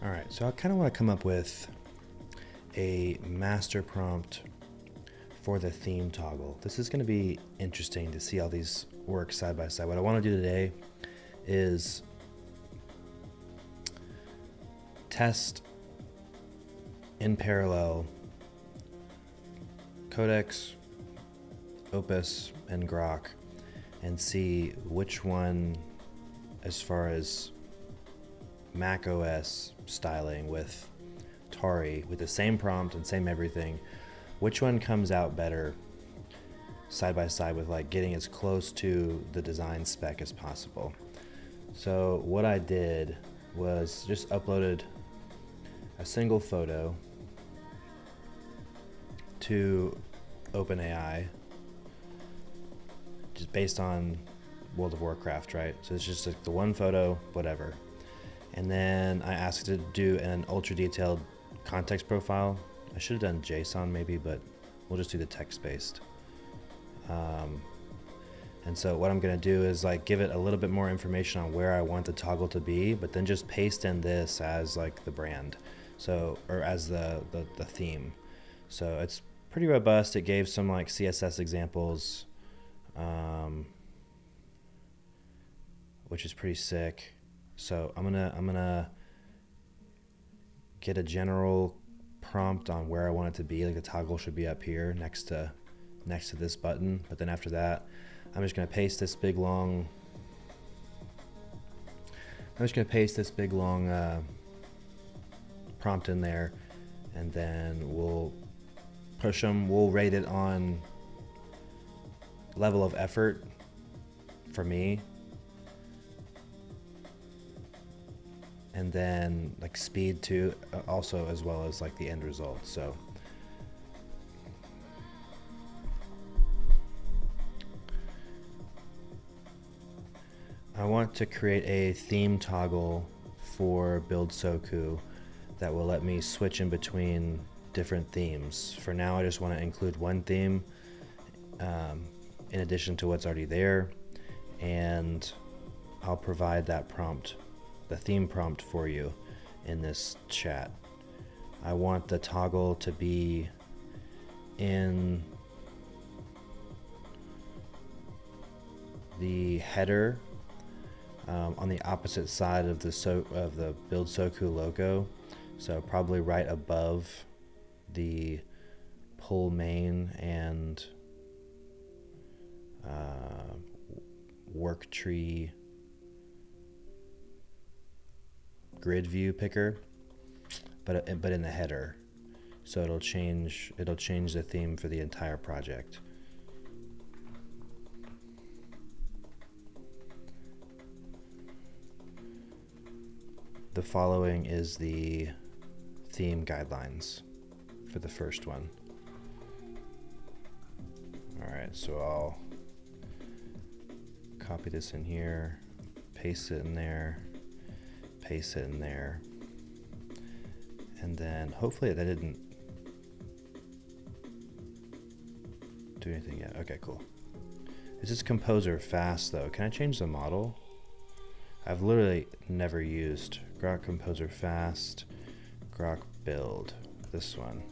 All right, so I kind of want to come up with a master prompt for the theme toggle. This is going to be interesting to see how these work side by side. What I want to do today is test in parallel Codex, Opus, and Grok and see which one, as far as Mac OS styling with Tari, with the same prompt and same everything, which one comes out better side by side with like getting as close to the design spec as possible. So what I did was just uploaded a single photo to OpenAI, just based on World of Warcraft, right? So it's just like the one photo, whatever. And then I asked it to do an ultra detailed context profile. I should have done JSON maybe, but we'll just do the text-based. And so what I'm gonna do is like give it a little bit more information on where I want the toggle to be, but then just paste in this as like the brand, so, or as the theme. So it's pretty robust. It gave some like CSS examples, which is pretty sick. So I'm gonna get a general prompt on where I want it to be. Like the toggle should be up here next to this button. But then after that, I'm just gonna paste this big long. Prompt in there, and then we'll push them. We'll rate it on level of effort for me, and then like speed too, also, as well as like the end result. So I want to create a theme toggle for Build Soku that will let me switch in between different themes. For now, I just want to include one theme in addition to what's already there, and I'll provide that prompt, the theme prompt, for you in this chat. I want the toggle to be in the header on the opposite side of the Build Soku logo, so probably right above the pull main and work tree grid view picker, but in the header, so it'll change the theme for the entire project. The following is the theme guidelines for the first one. All right, so I'll copy this in here, paste it in there, paste it in there, and then hopefully that didn't do anything yet. Okay, cool. This is Composer Fast though. Can I change the model? I've literally never used Grok Composer Fast, Grok Build, this one,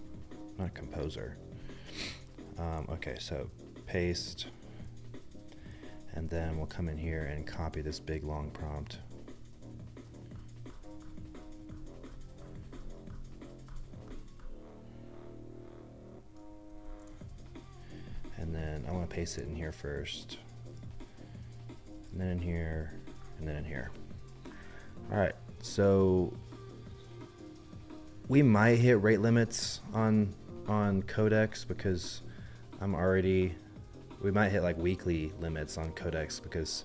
not Composer. Okay, so paste, and then we'll come in here and copy this big long prompt. I want to paste it in here first, and then in here, and then in here. All right, so we might hit rate limits on Codex because we might hit like weekly limits on Codex because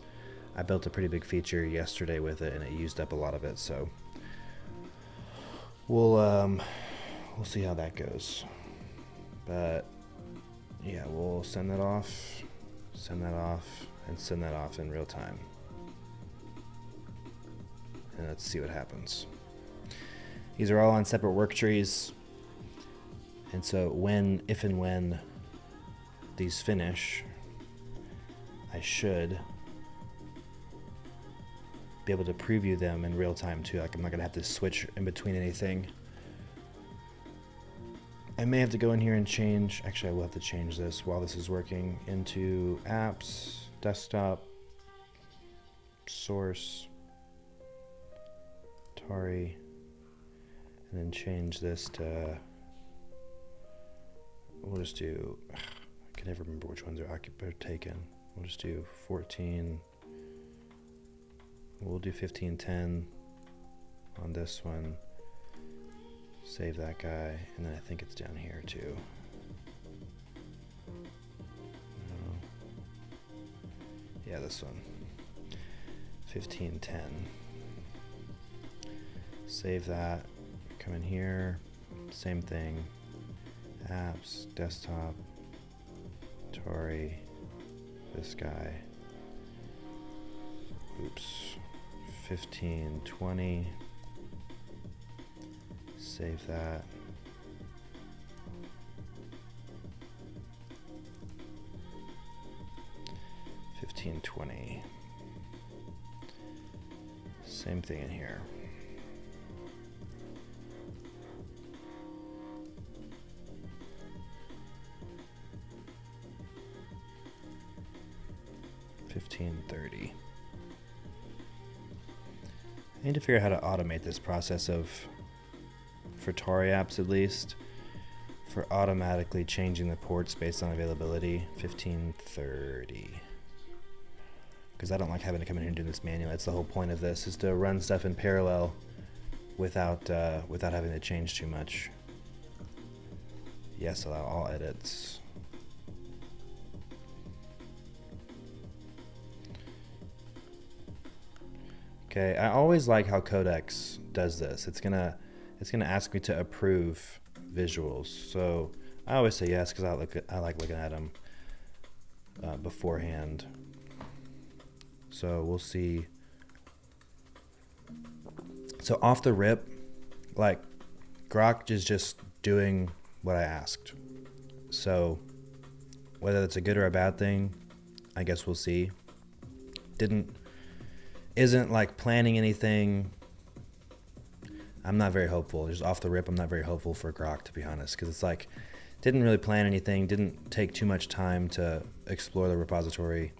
I built a pretty big feature yesterday with it and it used up a lot of it. So we'll see how that goes. But yeah, we'll send that off, and send that off in real time. And let's see what happens. These are all on separate work trees. And so if and when these finish, I should be able to preview them in real time too. Like I'm not gonna have to switch in between anything. I may have to go in here and change, actually I will have to change this while this is working into apps, desktop, source, Tari, and then change this to, we'll just do, I can never remember which ones are taken. We'll just do 14, we'll do 1510 on this one. Save that guy, and then I think it's down here too. No. Yeah, this one. 1510. Save that. Come in here. Same thing. Apps, desktop, Tori, this guy. Oops. 1520. Save that. $15.20. Same thing in here. $15.30. I need to figure out how to automate this process for Tori apps at least, for automatically changing the ports based on availability. 1530. Because I don't like having to come in here and do this manually. That's the whole point of this, is to run stuff in parallel without having to change too much. Yes, allow all edits. Okay, I always like how Codex does this. It's gonna ask me to approve visuals. So I always say yes because I like looking at them beforehand. So we'll see. So off the rip, like Grok is just doing what I asked. So whether it's a good or a bad thing, I guess we'll see. Isn't like planning anything. I'm not very hopeful. Just off the rip, I'm not very hopeful for Grok, to be honest, because it's like, didn't really plan anything, didn't take too much time to explore the repository.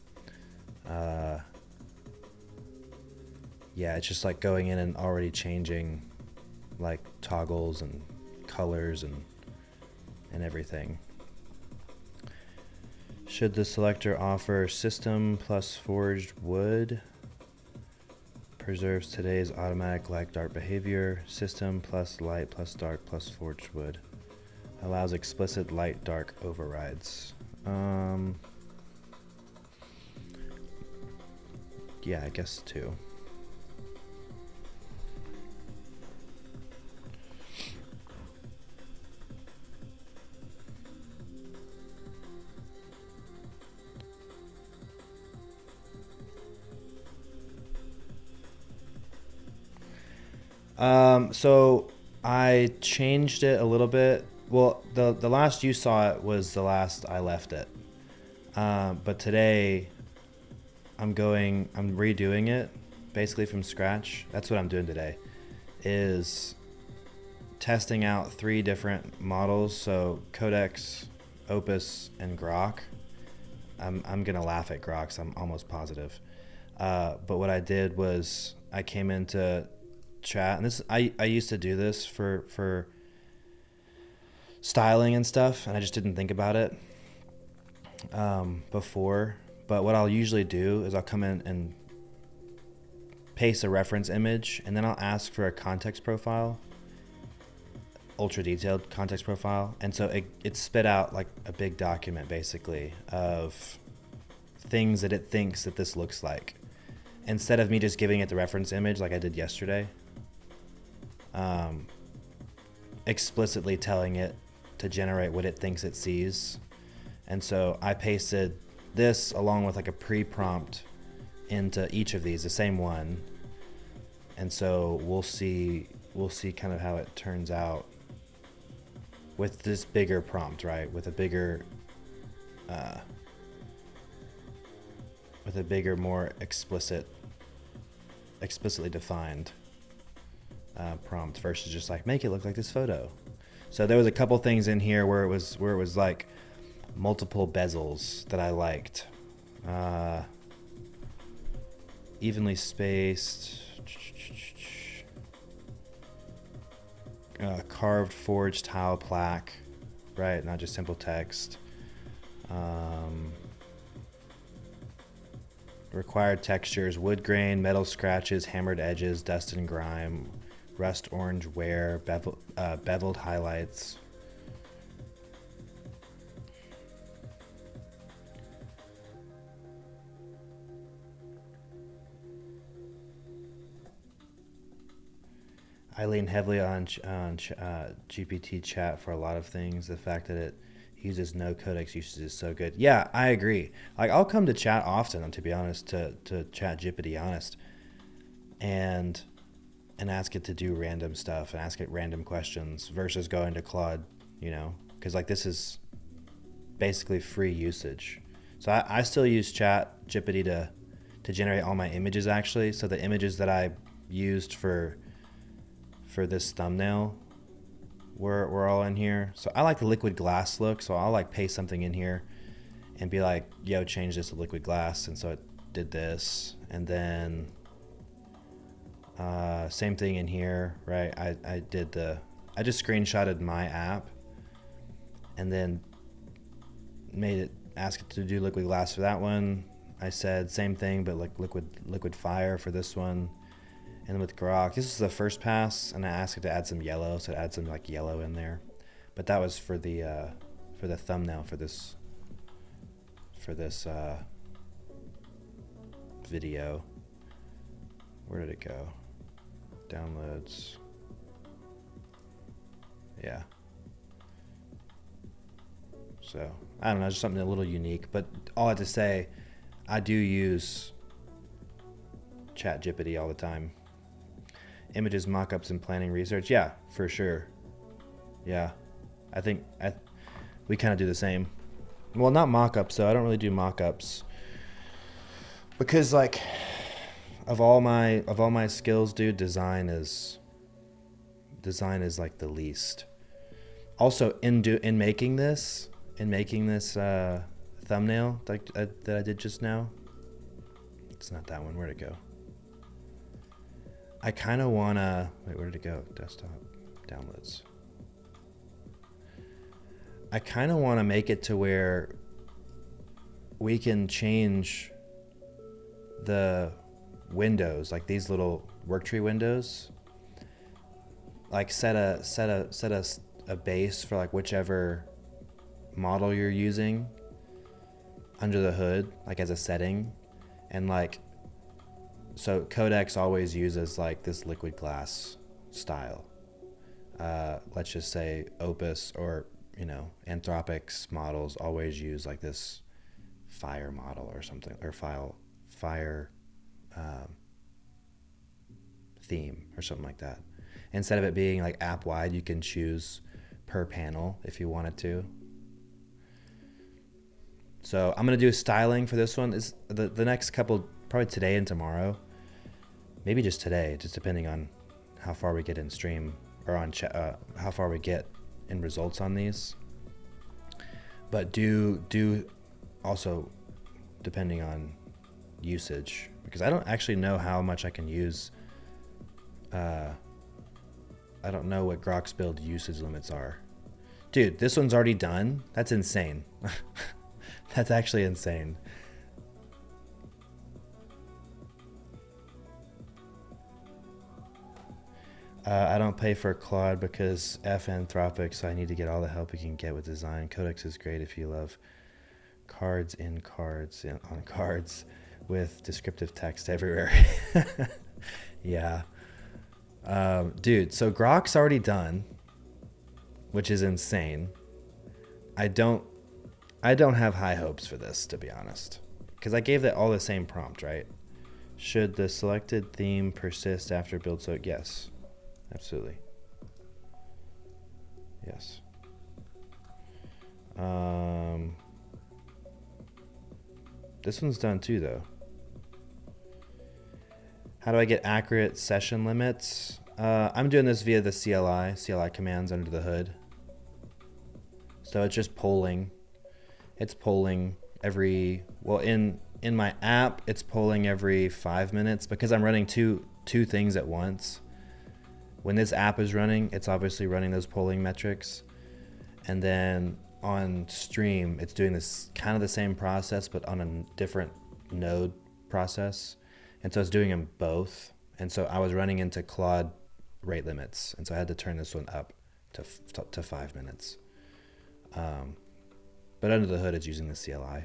Yeah, it's just like going in and already changing like toggles and colors and everything. Should the selector offer system plus forged wood? Preserves today's automatic light dark behavior. System plus light plus dark plus forged wood. Allows explicit light dark overrides. Yeah, I guess too. So I changed it a little bit. Well, the last you saw it was the last I left it. But today I'm redoing it basically from scratch. That's what I'm doing today, is testing out 3 different models. So Codex, Opus, and Grok. I'm gonna laugh at Grok, so I'm almost positive. But what I did was I came into chat, and this I used to do this for styling and stuff, and I just didn't think about it. before, but what I'll usually do is I'll come in and paste a reference image, and then I'll ask for a context profile, ultra detailed context profile. And so it spit out like a big document basically of things that it thinks that this looks like. Instead of me just giving it the reference image like I did yesterday, explicitly telling it to generate what it thinks it sees. And so I pasted this along with like a pre-prompt into each of these, the same one. And so we'll see kind of how it turns out with this bigger prompt, right? With a bigger, more explicitly defined prompt versus just like make it look like this photo. So there was a couple things in here where it was like multiple bezels that I liked, evenly spaced, carved forged tile plaque, right? Not just simple text. Required textures: wood grain, metal scratches, hammered edges, dust and grime, rust orange wear, beveled highlights. I lean heavily on GPT chat for a lot of things. The fact that it uses no Codex usage is so good. Yeah, I agree. Like I'll come to chat often, to be honest, to chat GPT honest, and ask it to do random stuff and ask it random questions versus going to Claude, because like this is basically free usage. So I still use chat GPT to generate all my images actually. So the images that I used for this thumbnail were all in here. So I like the liquid glass look, so I'll like paste something in here and be like, yo, change this to liquid glass. And so it did this. And then same thing in here, right? I just screenshotted my app and then ask it to do liquid glass for that one. I said same thing, but like liquid fire for this one. And then with Grok, this is the first pass, and I asked it to add some yellow, so it adds some like yellow in there. But that was for the thumbnail for this video. Where did it go? Downloads. Yeah. So I don't know, just something a little unique. But all I have to say, I do use ChatGPT all the time. Images, mock-ups, and planning research. Yeah, for sure. Yeah, I think we kind of do the same. Well, not mock-ups, though. I don't really do mock-ups because, like, of all my skills, dude, design is like the least. Also, in making this thumbnail that I did just now. It's not that one. Where'd it go? I kind of want to... Wait, where did it go? Desktop. Downloads. I kind of want to make it to where we can change the windows, like these little worktree windows. Like set a base for like whichever model you're using under the hood, like as a setting. And like... So Codex always uses like this liquid glass style. Let's just say Opus or Anthropic's models always use like this fire model or something, or fire theme or something like that. Instead of it being like app wide, you can choose per panel if you wanted to. So I'm gonna do styling for this one. Is the next couple, probably today and tomorrow. Maybe just today, just depending on how far we get in stream or on how far we get in results on these. But do also depending on usage, because I don't actually know how much I can use. I don't know what Grok's build usage limits are. Dude, this one's already done. That's insane. That's actually insane. I don't pay for Claude because F Anthropic, so I need to get all the help we can get with design. Codex is great if you love cards on cards with descriptive text everywhere. Yeah. Dude, so Grok's already done, which is insane. I don't have high hopes for this, to be honest, because I gave it all the same prompt, right? Should the selected theme persist after build soak? Yes, absolutely. Yes. This one's done too, though. How do I get accurate session limits? I'm doing this via the CLI commands under the hood. So it's just polling. It's polling every, well, in my app, it's polling every 5 minutes because I'm running two things at once. When this app is running, it's obviously running those polling metrics. And then on stream, it's doing this kind of the same process, but on a different node process. And so it's doing them both. And so I was running into Claude rate limits. And so I had to turn this one up to 5 minutes. But under the hood, it's using the CLI.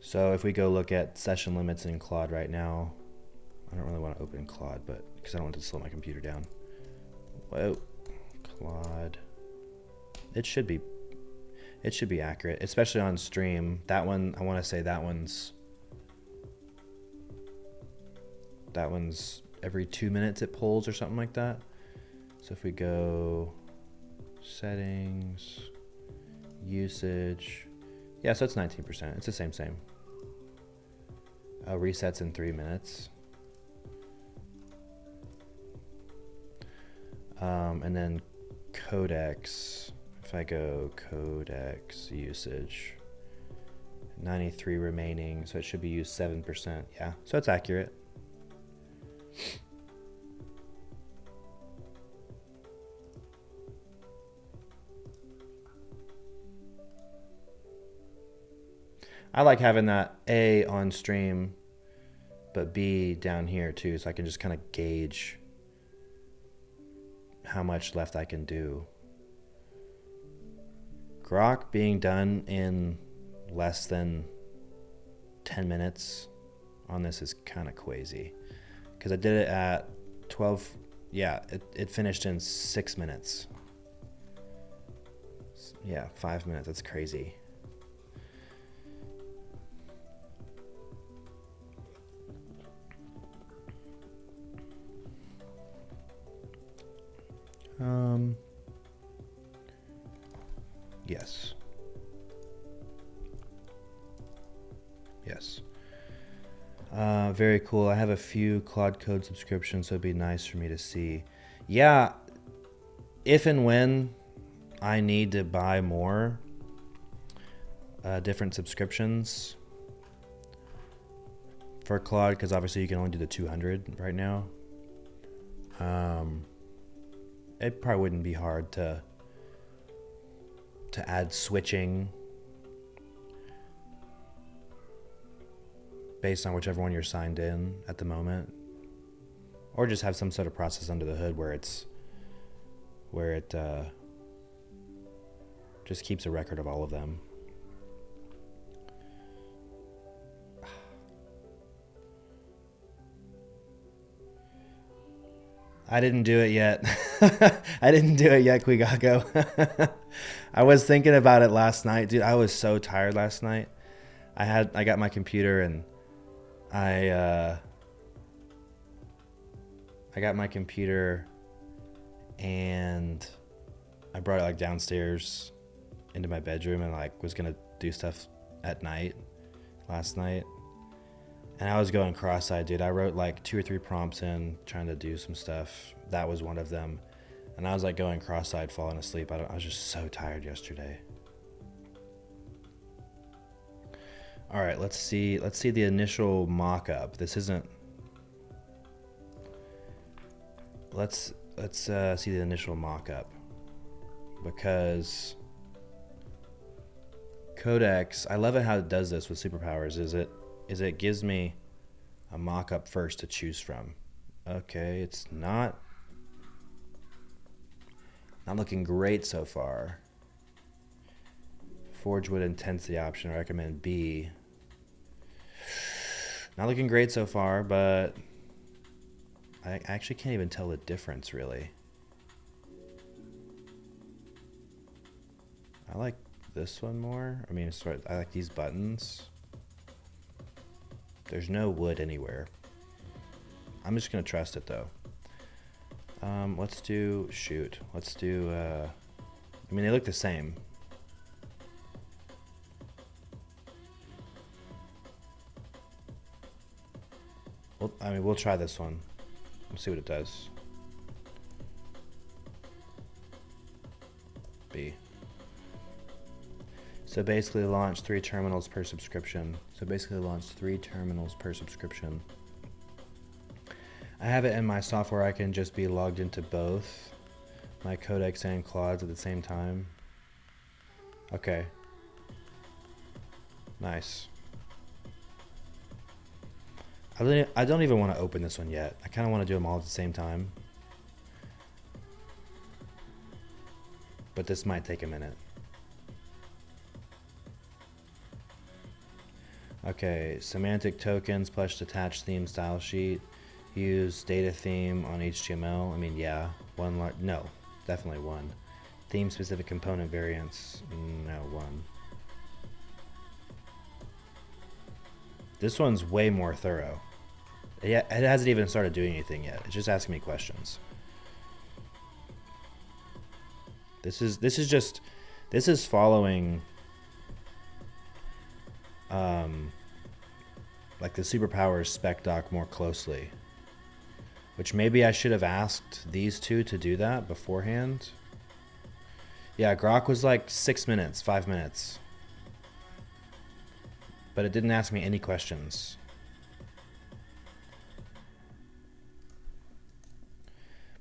So if we go look at session limits in Claude right now, I don't really want to open Claude, but because I don't want to slow my computer down. Whoa, Claude. It should be accurate, especially on stream. That one, I want to say that one's every 2 minutes it polls or something like that. So if we go settings, usage, yeah, so it's 19%. It's the same. Resets in 3 minutes. And then Codex, if I go Codex usage, 93 remaining, so it should be used 7%. Yeah, so it's accurate. I like having that A on stream, but B down here too, so I can just kind of gauge how much left I can do. Grok being done in less than 10 minutes on this is kind of crazy, because I did it at 12. Yeah, it finished in 6 minutes. Yeah, 5 minutes. That's crazy. Yes. Yes. Very cool. I have a few Claude Code subscriptions, so it'd be nice for me to see. Yeah, if and when I need to buy more different subscriptions for Claude, because obviously you can only do the 200 right now. It probably wouldn't be hard to add switching based on whichever one you're signed in at the moment, or just have some sort of process under the hood where it just keeps a record of all of them. I didn't do it yet. I didn't do it yet, Quigago. I was thinking about it last night, dude. I was so tired last night. I got my computer and I got my computer and I brought it like downstairs into my bedroom and like was gonna do stuff at night last night. And I was going cross-eyed, dude. I wrote like 2 or 3 prompts in trying to do some stuff. That was one of them. And I was like going cross-eyed, falling asleep. I was just so tired yesterday. All right, let's see the initial mock-up. This isn't. Let's see the initial mock-up. because Codex, I love it how it does this with superpowers, is it gives me a mock-up first to choose from. Okay, it's not looking great so far. Forge wood intensity option, I recommend B. Not looking great so far, but I actually can't even tell the difference really. I like this one more. I mean, I like these buttons. There's no wood anywhere. I'm just gonna trust it though. Let's do, I mean, they look the same. Well, I mean, we'll try this one. Let's see what it does. B. So basically launch 3 terminals per subscription. I have it in my software. I can just be logged into both my Codex and Claude's at the same time. Okay. Nice. I don't even want to open this one yet. I kind of want to do them all at the same time. But this might take a minute. Okay, semantic tokens plus attached theme style sheet. Use data theme on HTML. I mean, yeah, no, definitely one. Theme specific component variants, no, one. This one's way more thorough. It hasn't even started doing anything yet. It's just asking me questions. This is following like the superpowers spec doc more closely, which maybe I should have asked these two to do that beforehand. Yeah, Grok was like 6 minutes, 5 minutes, but it didn't ask me any questions.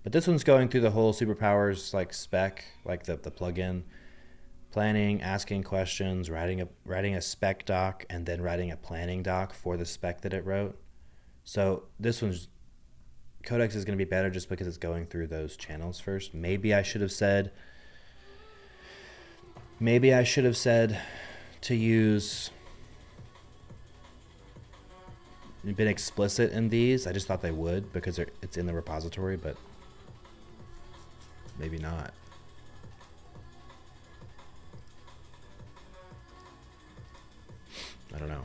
But this one's going through the whole superpowers like spec, like the plugin, planning, asking questions, writing a spec doc, and then writing a planning doc for the spec that it wrote. So this one's Codex is going to be better just because it's going through those channels first. Maybe I should have said to use, been explicit in these. I just thought they would because it's in the repository, but maybe not. I don't know.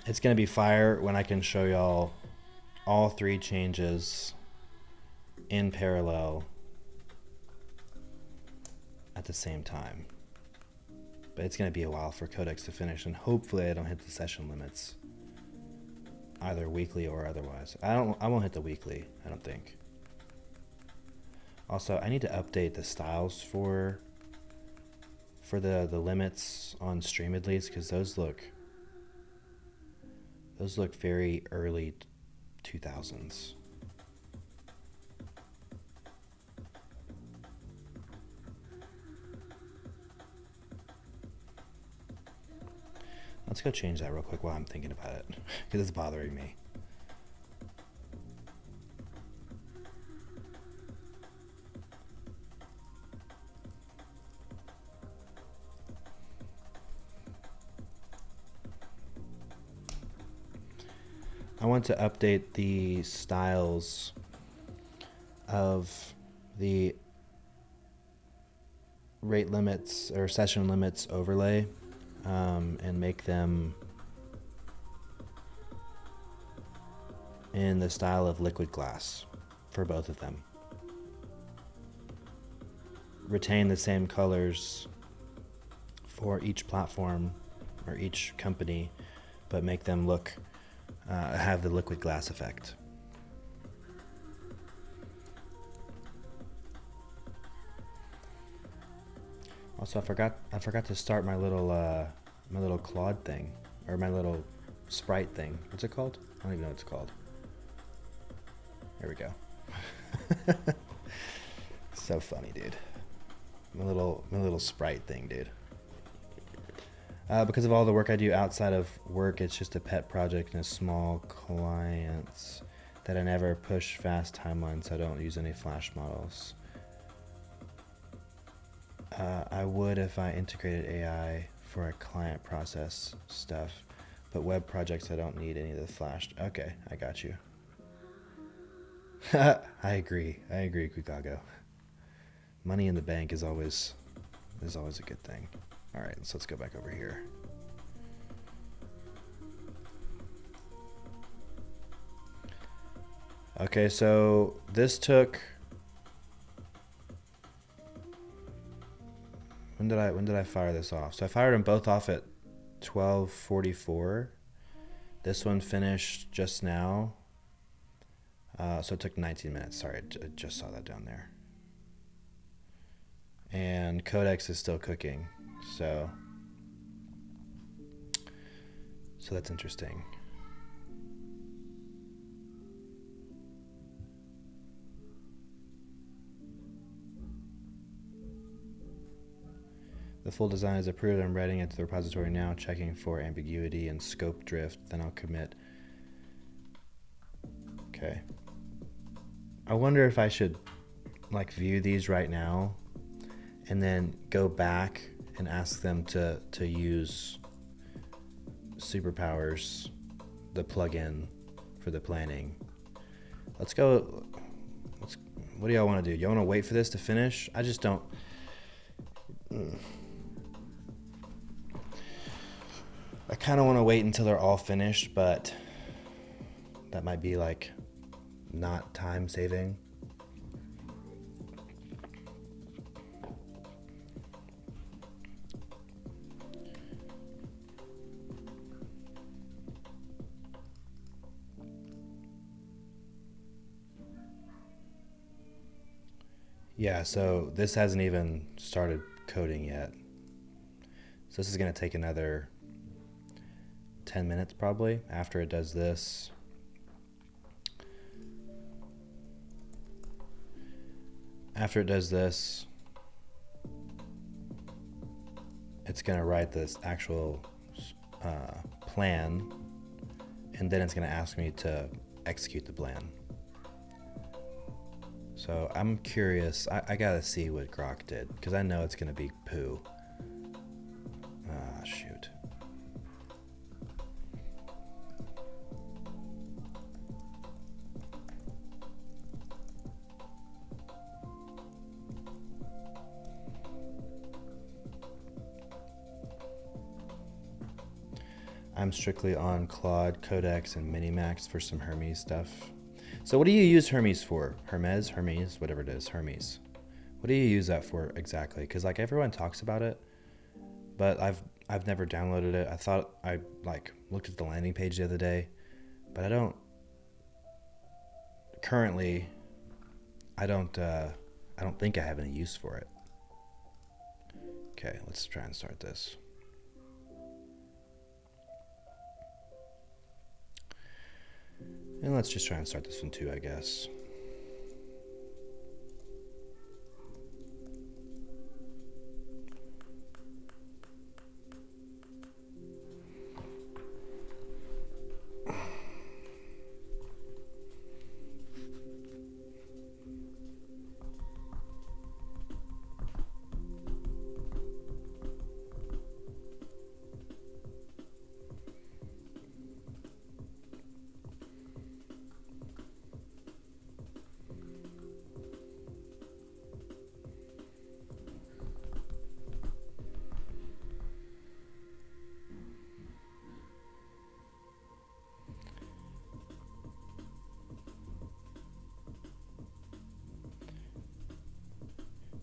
It's going to be fire when I can show y'all all 3 changes in parallel at the same time. But it's going to be a while for Codex to finish, and hopefully I don't hit the session limits, either weekly or otherwise. I won't hit the weekly, I don't think. Also, I need to update the styles for the limits on Streamedleys, because those look very early 2000s. Let's go change that real quick while I'm thinking about it, because it's bothering me. I want to update the styles of the rate limits or session limits overlay, and make them in the style of liquid glass for both of them. Retain the same colors for each platform or each company, but make them look have the liquid glass effect. Also, I forgot to start my little Claude thing, or my little sprite thing. What's it called? I don't even know what it's called. There we go. So funny, dude. My little sprite thing, dude. Because of all the work I do outside of work, it's just a pet project and a small clients that I never push fast timelines, so I don't use any Flash models. I would if I integrated AI for a client process stuff, but web projects I don't need any of the Flash. Okay, I got you. I agree, Kukago. Money in the bank is always a good thing. All right, so let's go back over here. Okay, so this took. When did I fire this off? So I fired them both off at 12:44. This one finished just now. So it took 19 minutes. Sorry, I just saw that down there. And Codex is still cooking, so that's interesting. The full design is approved. I'm writing it to the repository now, checking for ambiguity and scope drift. Then I'll commit. Okay. I wonder if I should view these right now and then go back and ask them to use Superpowers, the plugin for the planning. Let's go. What do y'all want to do? Y'all want to wait for this to finish? I just don't. I kind of want to wait until they're all finished, but that might be not time saving. Yeah, so this hasn't even started coding yet. So this is going to take another 10 minutes probably after it does this. After it does this, it's going to write this actual plan, and then it's going to ask me to execute the plan. So I'm curious. I gotta see what Grok did, because I know it's gonna be poo. Ah, shoot. I'm strictly on Claude, Codex, and Minimax for some Hermes stuff. So what do you use Hermes for? Hermes, whatever it is, Hermes. What do you use that for exactly? Because everyone talks about it, but I've never downloaded it. I thought I looked at the landing page the other day, but I don't. Currently, I don't think I have any use for it. Okay, let's try and start this. And let's just try and start this one too, I guess.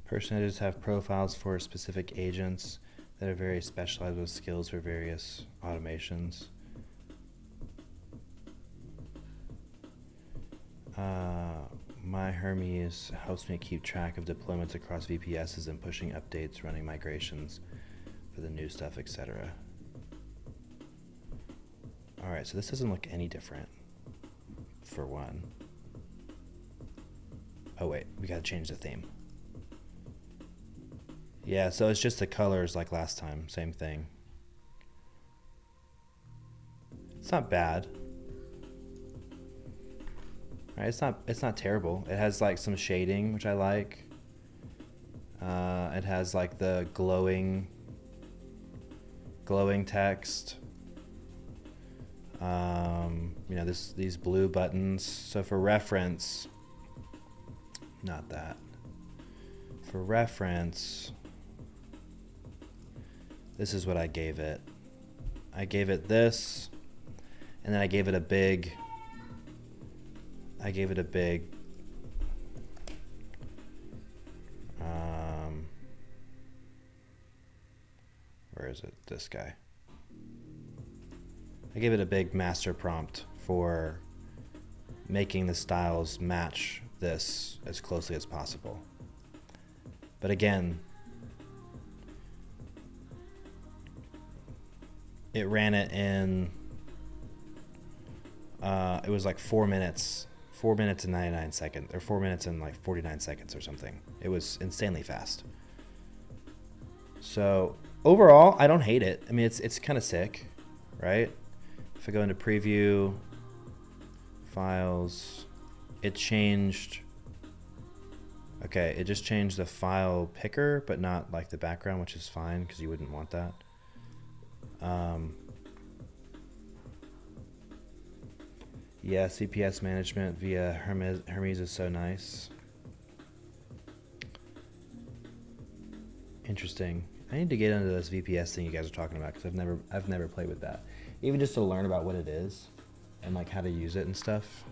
Personages have profiles for specific agents that are very specialized with skills for various automations. My Hermes helps me keep track of deployments across VPSs and pushing updates, running migrations for the new stuff, etc. All right, so this doesn't look any different, for one. Oh wait, we gotta change the theme. Yeah, so it's just the colors like last time, same thing. It's not bad. Right, it's not terrible. It has like some shading, which I like. It has like the glowing text. You know, these blue buttons. So for reference, not that. For reference, this is what I gave it. I gave it this, and then I gave it a big. Where is it? This guy. I gave it a big master prompt for making the styles match this as closely as possible. But again, it ran it in, it was like 4 minutes and 99 seconds, or 4 minutes and like 49 seconds or something. It was insanely fast. So overall, I don't hate it. I mean, it's kind of sick, right? If I go into preview, files, it changed. Okay, it just changed the file picker, but not like the background, which is fine because you wouldn't want that. Yeah, CPS management via Hermes is so nice. Interesting. I need to get into this VPS thing you guys are talking about because I've never played with that. Even just to learn about what it is and like how to use it and stuff.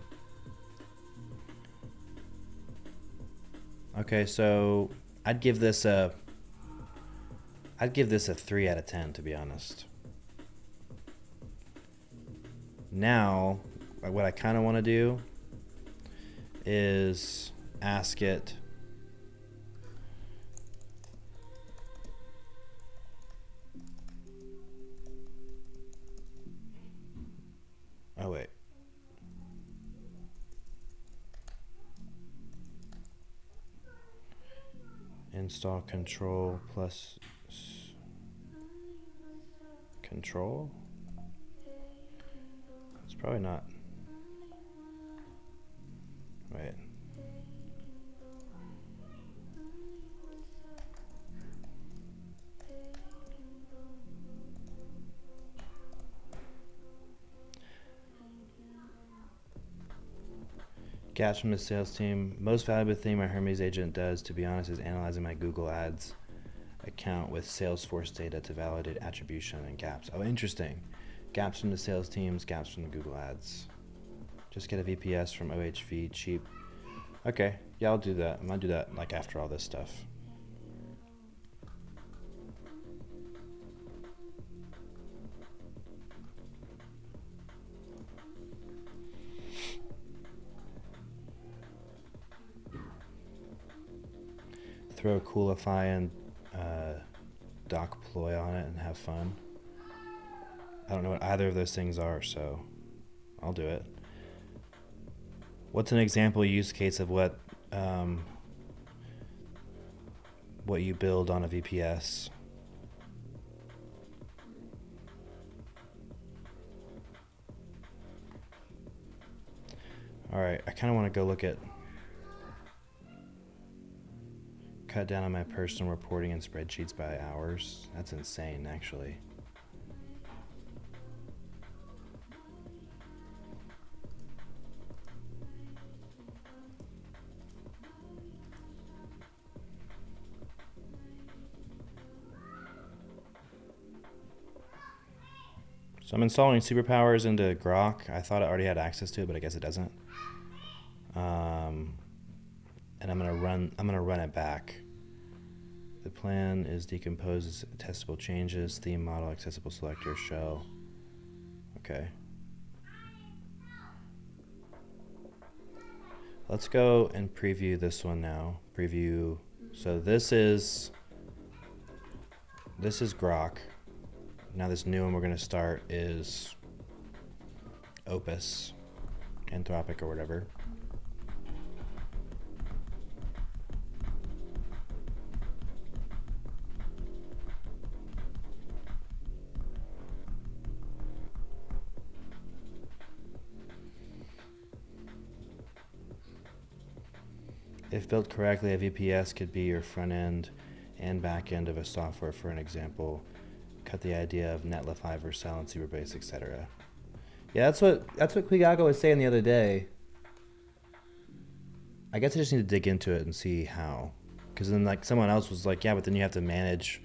Okay, so I'd give this a 3 out of 10 to be honest. Now, what I kind of want to do is ask it oh wait. Install control plus control. It's probably not. Wait. Gaps from the sales team. Most valuable thing my Hermes agent does, to be honest, is analyzing my Google Ads account with Salesforce data to validate attribution and gaps. Oh, interesting. Gaps from the sales teams, gaps from the Google Ads. Just get a VPS from OHV, cheap. Okay, yeah, I'll do that. I'm gonna do that like after all this stuff. Throw Coolify and Docploy on it and have fun. I don't know what either of those things are, so I'll do it. What's an example use case of what you build on a VPS? All right, I kind of want to go look at cut down on my personal reporting and spreadsheets by hours. That's insane, actually. So I'm installing superpowers into Grok. I thought I already had access to it, but I guess it doesn't. And I'm gonna run it back. The plan is decompose testable changes, theme model, accessible selector, show. Okay. Let's go and preview this one now. Preview. So this is Grok. Now this new one we're going to start is Opus, Anthropic or whatever. If built correctly, a VPS could be your front end and back end of a software. For an example, cut the idea of Netlify Vercel and Superbase, etc. Yeah, that's what Quigago was saying the other day. I guess I just need to dig into it and see how, because then like someone else was like, yeah, but then you have to manage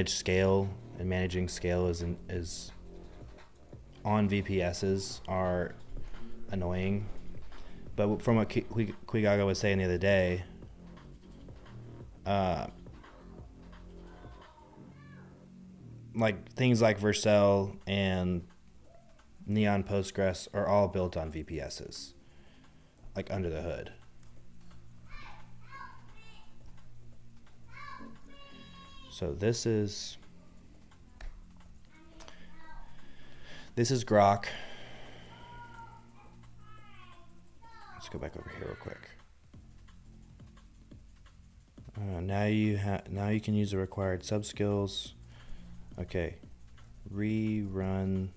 scale, and managing scale is on VPSs are annoying. But from what Quigago was saying the other day, like things like Vercel and Neon Postgres are all built on VPSs, like under the hood. So this is Grok. Let's go back over here real quick. Now you can use the required subskills. Okay, rerun.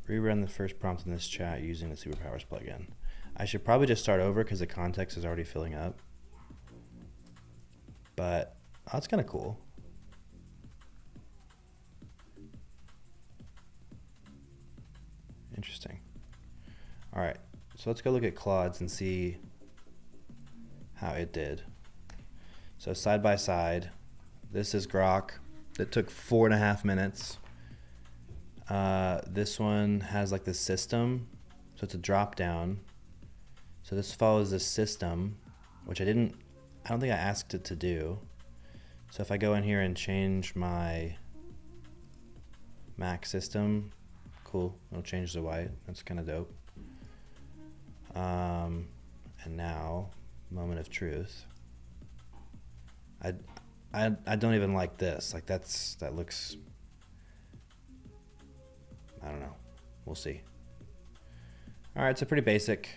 Rerun the first prompt in this chat using the Superpowers plugin. I should probably just start over because the context is already filling up. But that's kind of cool. Interesting. All right, so let's go look at Claude's and see how it did. So side by side, this is Grok. That took 4.5 minutes. This one has like the system, so it's a drop down. So this follows the system, which I don't think I asked it to do. So if I go in here and change my Mac system, cool, it'll change the white. That's kind of dope. And now, moment of truth. I don't even like this. Like that looks, I don't know. We'll see. All right, so pretty basic.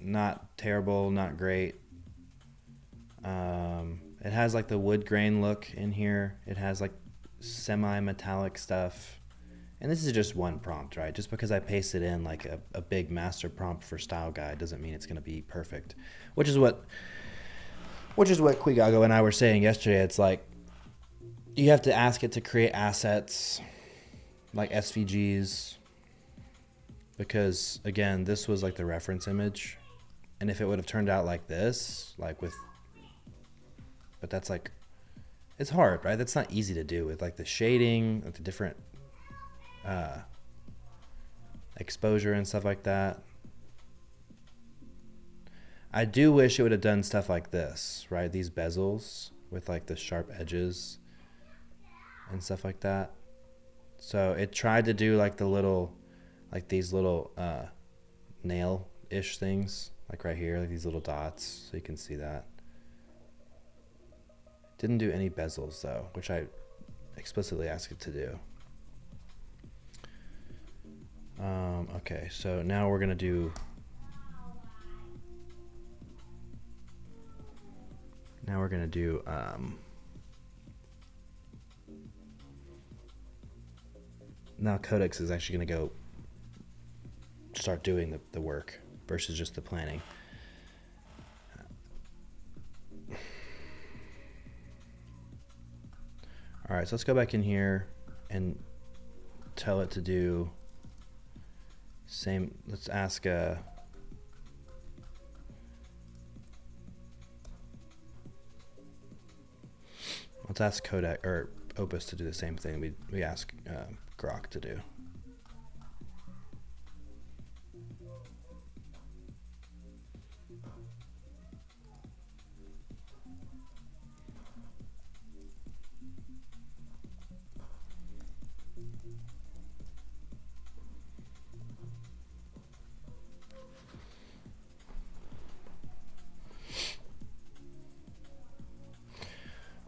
Not terrible, not great. It has like the wood grain look in here. It has like semi-metallic stuff. And this is just one prompt, right? Just because I pasted in like a big master prompt for style guide doesn't mean it's going to be perfect. Which is what Quigago and I were saying yesterday. It's like you have to ask it to create assets like SVGs, because again, this was like the reference image. And if it would have turned out like this, but that's like, it's hard, right? That's not easy to do with like the shading, like the different exposure and stuff like that. I do wish it would have done stuff like this, right? These bezels with like the sharp edges and stuff like that. So it tried to do like these little nail-ish things, like right here, like these little dots, so you can see that. Didn't do any bezels though, which I explicitly asked it to do. Okay, so now we're gonna do. Now Codex is actually gonna go start doing the work versus just the planning. All right, so let's go back in here and tell it to do same. Let's ask Codex or Opus to do the same thing we ask Grok to do.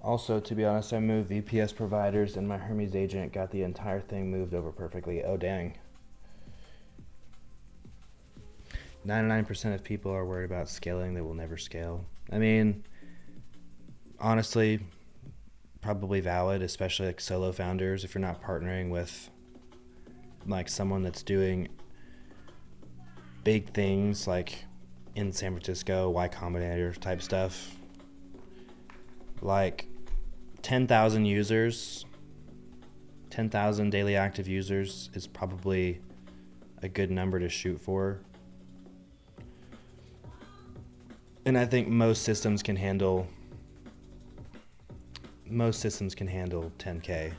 Also, to be honest, I moved VPS providers and my Hermes agent got the entire thing moved over perfectly. Oh, dang. 99% of people are worried about scaling. They will never scale. I mean, honestly, probably valid, especially like solo founders. If you're not partnering with like someone that's doing big things like in San Francisco, Y Combinator type stuff, like 10,000 users, 10,000 daily active users is probably a good number to shoot for. And I think most systems can handle 10K.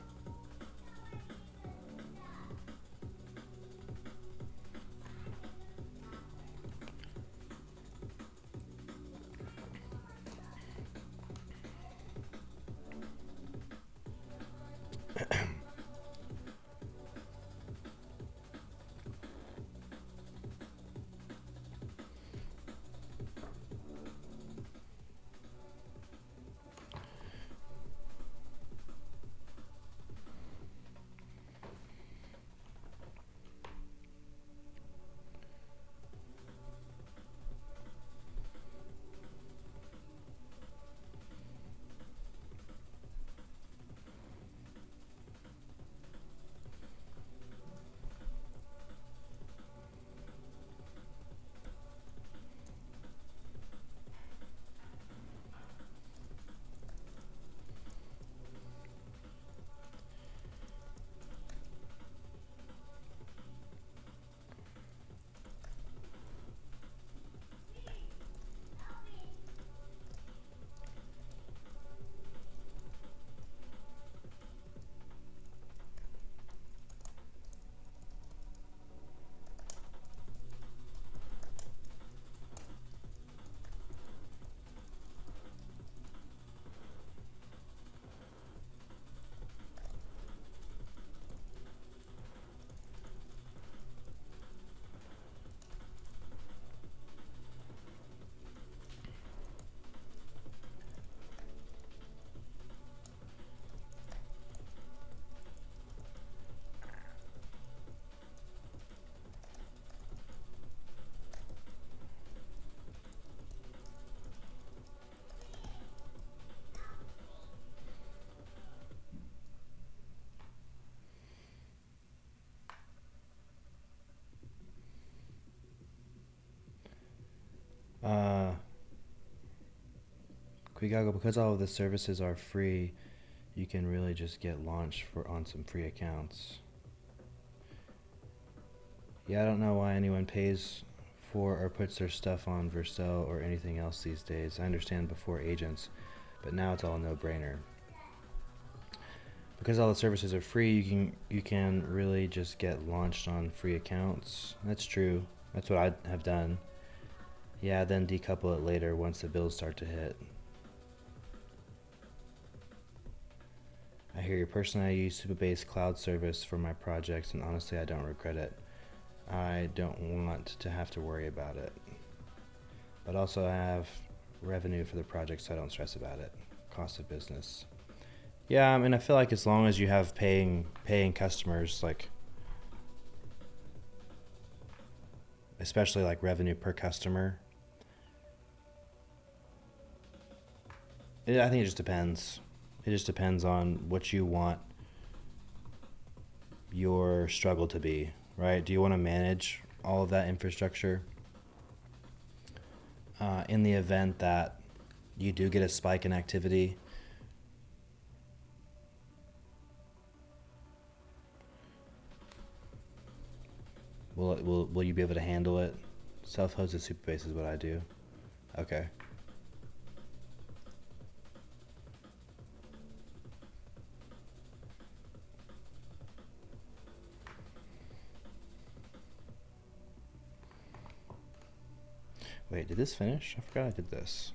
Quigago, because all of the services are free, you can really just get launched on some free accounts. Yeah, I don't know why anyone pays for or puts their stuff on Vercel or anything else these days. I understand before agents, but now it's all a no-brainer. Because all the services are free, you can really just get launched on free accounts. That's true. That's what I have done. Yeah, then decouple it later once the bills start to hit. I hear you. Personally, I use Supabase cloud service for my projects, and honestly, I don't regret it. I don't want to have to worry about it. But also, I have revenue for the project, so I don't stress about it. Cost of business. Yeah, I mean, I feel like as long as you have paying customers, like, especially like revenue per customer, I think it just depends. It just depends on what you want your struggle to be, right? Do you want to manage all of that infrastructure in the event that you do get a spike in activity? Will you be able to handle it? Self-hosted Supabase is what I do. Okay. Wait, did this finish? I forgot I did this.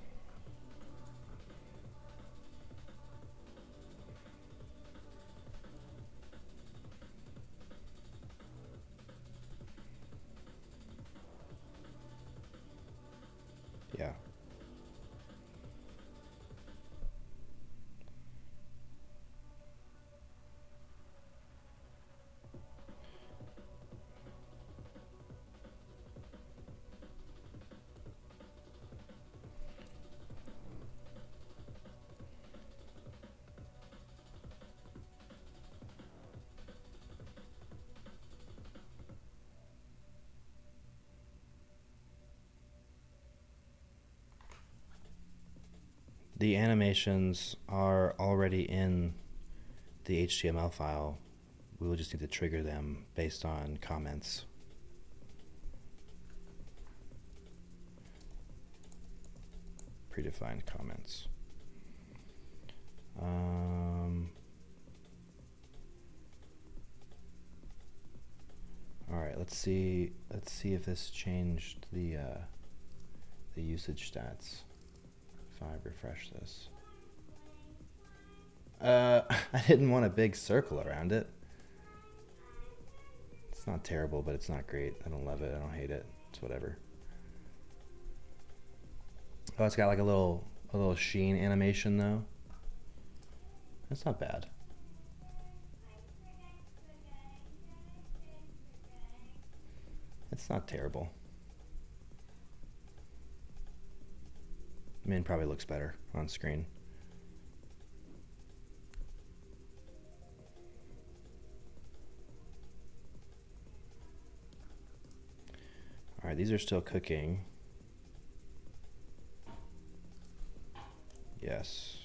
Yeah. the animations are already in the HTML file. We will just need to trigger them based on comments. Predefined comments. All right, let's see if this changed the usage stats. If I refresh this. I didn't want a big circle around it. It's not terrible, but it's not great. I don't love it. I don't hate it. It's whatever. Oh, it's got like a little sheen animation though. That's not bad. It's not terrible. I mean, it probably looks better on screen. All right, these are still cooking. Yes.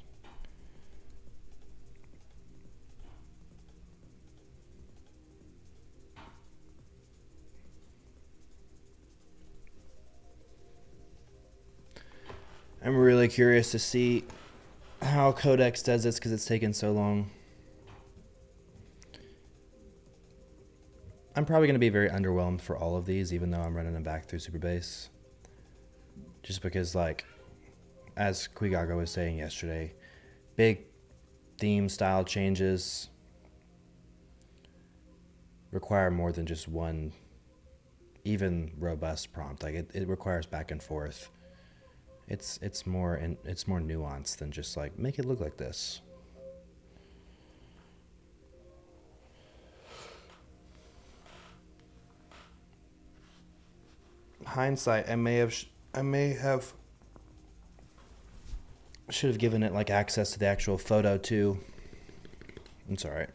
I'm really curious to see how Codex does this because it's taken so long. I'm probably going to be very underwhelmed for all of these, even though I'm running them back through Supabase. Just because, like, as Quigago was saying yesterday, big theme style changes require more than just one, even robust prompt. Like it requires back and forth. It's more nuanced than just like make it look like this. Hindsight, I should have given it like access to the actual photo too. It's all right.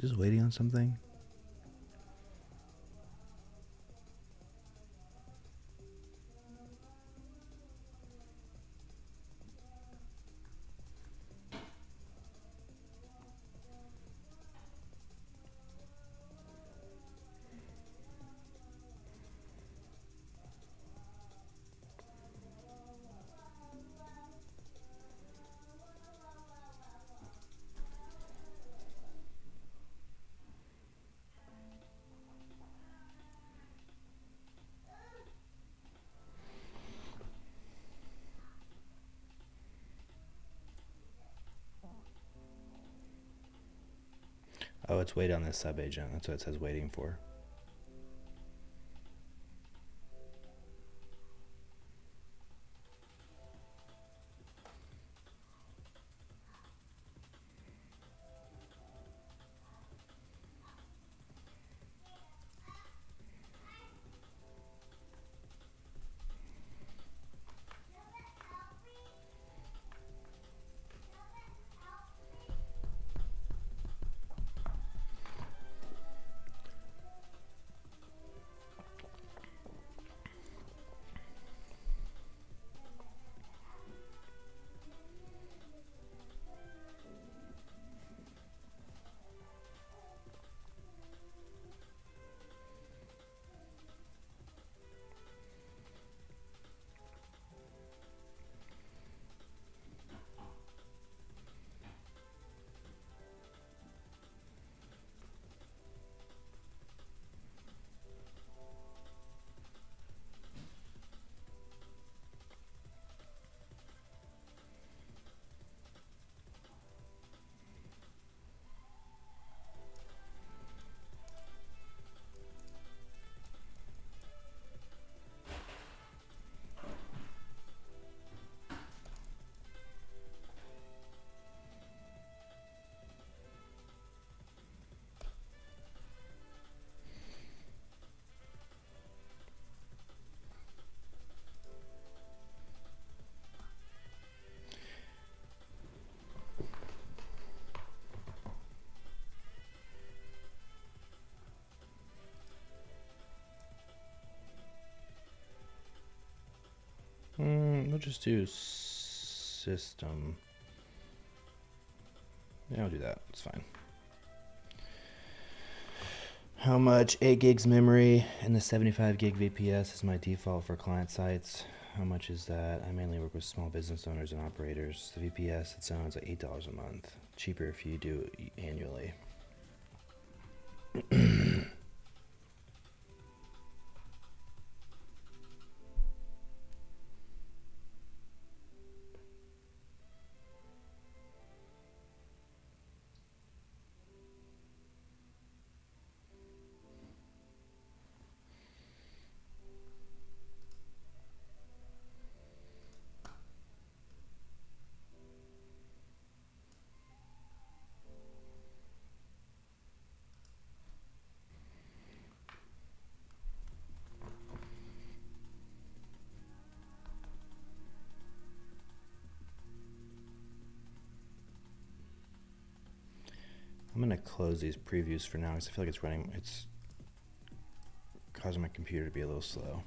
Just waiting on something. Oh, it's waiting on this sub agent. That's what it says waiting for. We'll just do system. Yeah, I'll do that. It's fine. How much 8 gigs memory and the 75 gig VPS is my default for client sites? How much is that? I mainly work with small business owners and operators. The VPS its own is like $8 a month. Cheaper if you do it annually. I'm gonna close these previews for now because I feel like it's causing my computer to be a little slow.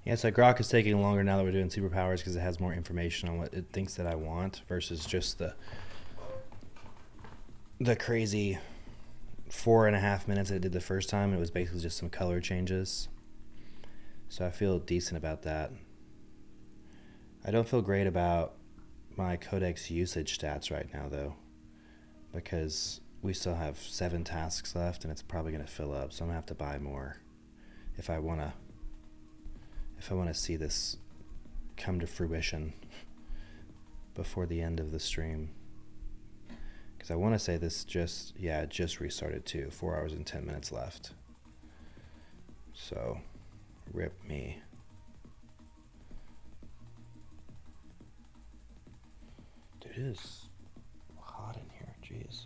Yeah, so Grok is taking longer now that we're doing superpowers because it has more information on what it thinks that I want versus just the crazy 4.5 minutes that it did the first time. It was basically just some color changes. So I feel decent about that. I don't feel great about my Codex usage stats right now though, because we still have 7 tasks left and it's probably going to fill up. So I'm going to have to buy more if I want to see this come to fruition before the end of the stream. Because I want to say this it just restarted too. 4 hours and 10 minutes left. So, rip me. Dude, it is hot in here, jeez.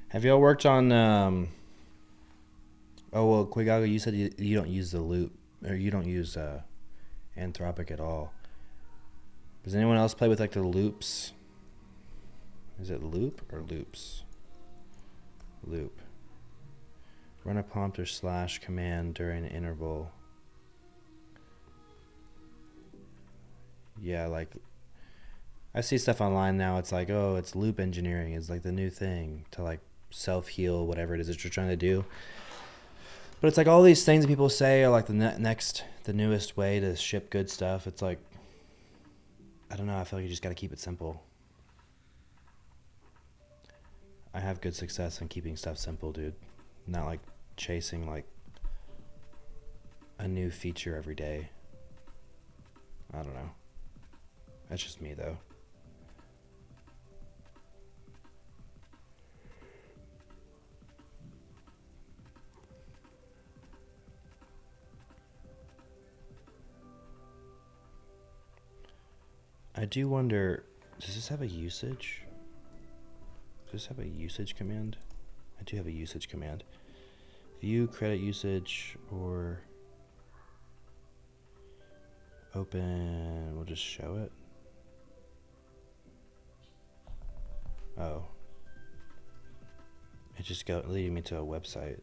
Have y'all worked on, Quigago, you said you don't use the loop, or you don't use Anthropic at all. Does anyone else play with like the loops? Is it loop or loops? Loop. Run a prompt or slash command during an interval. Yeah, like I see stuff online now. It's like, oh, it's loop engineering is like the new thing to like self-heal whatever it is that you're trying to do. But it's like all these things that people say are like the newest way to ship good stuff. It's like, I don't know. I feel like you just got to keep it simple. I have good success in keeping stuff simple, dude. Not like chasing like a new feature every day. I don't know. That's just me though. I do wonder, does this have a usage? Does this have a usage command? I do have a usage command. View credit usage or open, we'll just show it. Oh. It just leading me to a website.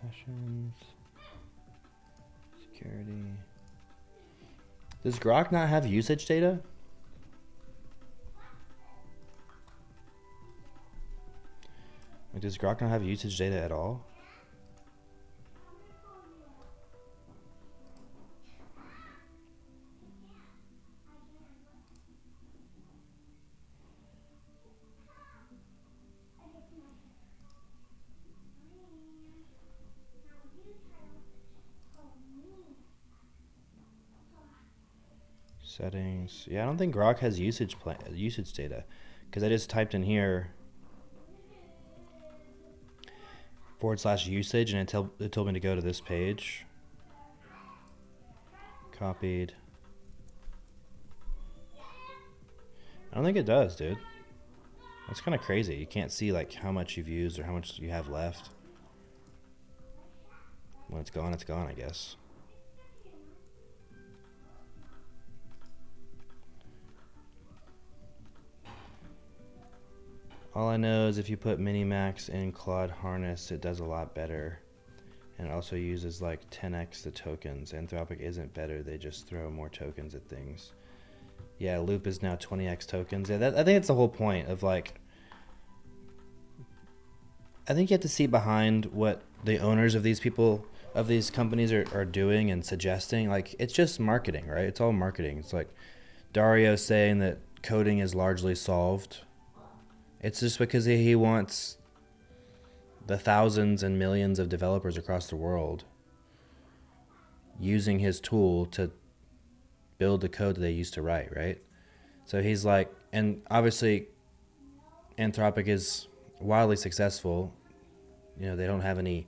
Sessions, security. Does Grok not have usage data? Like, does Grok not have usage data at all? Settings. Yeah, I don't think Grok has usage data, because I just typed in here /usage and it told me to go to this page. Copied. I don't think it does, dude. That's kind of crazy. You can't see like how much you've used or how much you have left. When it's gone, I guess. All I know is if you put Minimax in Claude Harness, it does a lot better. And it also uses like 10x the tokens. Anthropic isn't better, they just throw more tokens at things. Yeah, Loop is now 20x tokens. Yeah, I think it's the whole point of like, I think you have to see behind what the owners of these companies are doing and suggesting. Like, it's just marketing, right? It's all marketing. It's like Dario saying that coding is largely solved. It's just because he wants the thousands and millions of developers across the world using his tool to build the code that they used to write, right? So he's like, and obviously Anthropic is wildly successful. You know, they don't have any,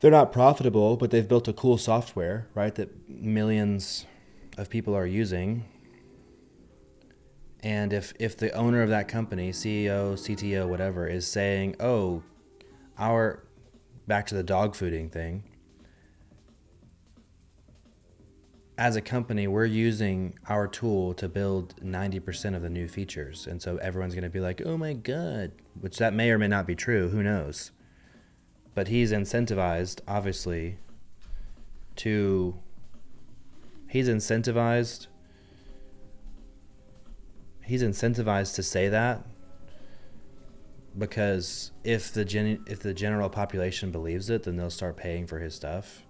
they're not profitable, but they've built a cool software, right, that millions of people are using. And if the owner of that company, CEO, CTO, whatever, is saying, oh, back to the dog fooding thing, as a company, we're using our tool to build 90% of the new features. And so everyone's going to be like, oh my God, which that may or may not be true. Who knows? But he's incentivized, obviously, he's incentivized to say that, because if the general population believes it, then they'll start paying for his stuff.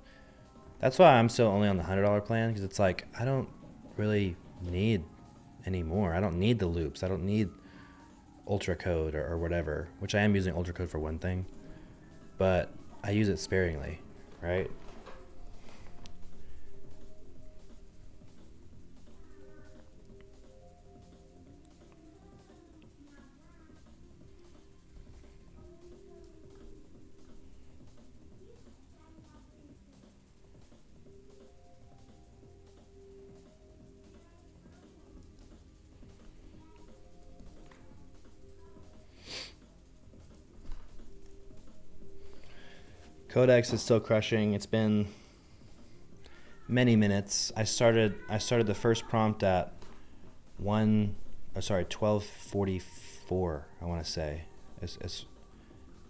That's why I'm still only on the $100 plan, because it's like, I don't really need any more. I don't need the loops. I don't need Ultra Code or whatever, which I am using Ultra Code for one thing, but I use it sparingly, right? Codex is still crushing. It's been many minutes. I started the first prompt at 12:44. I want to say.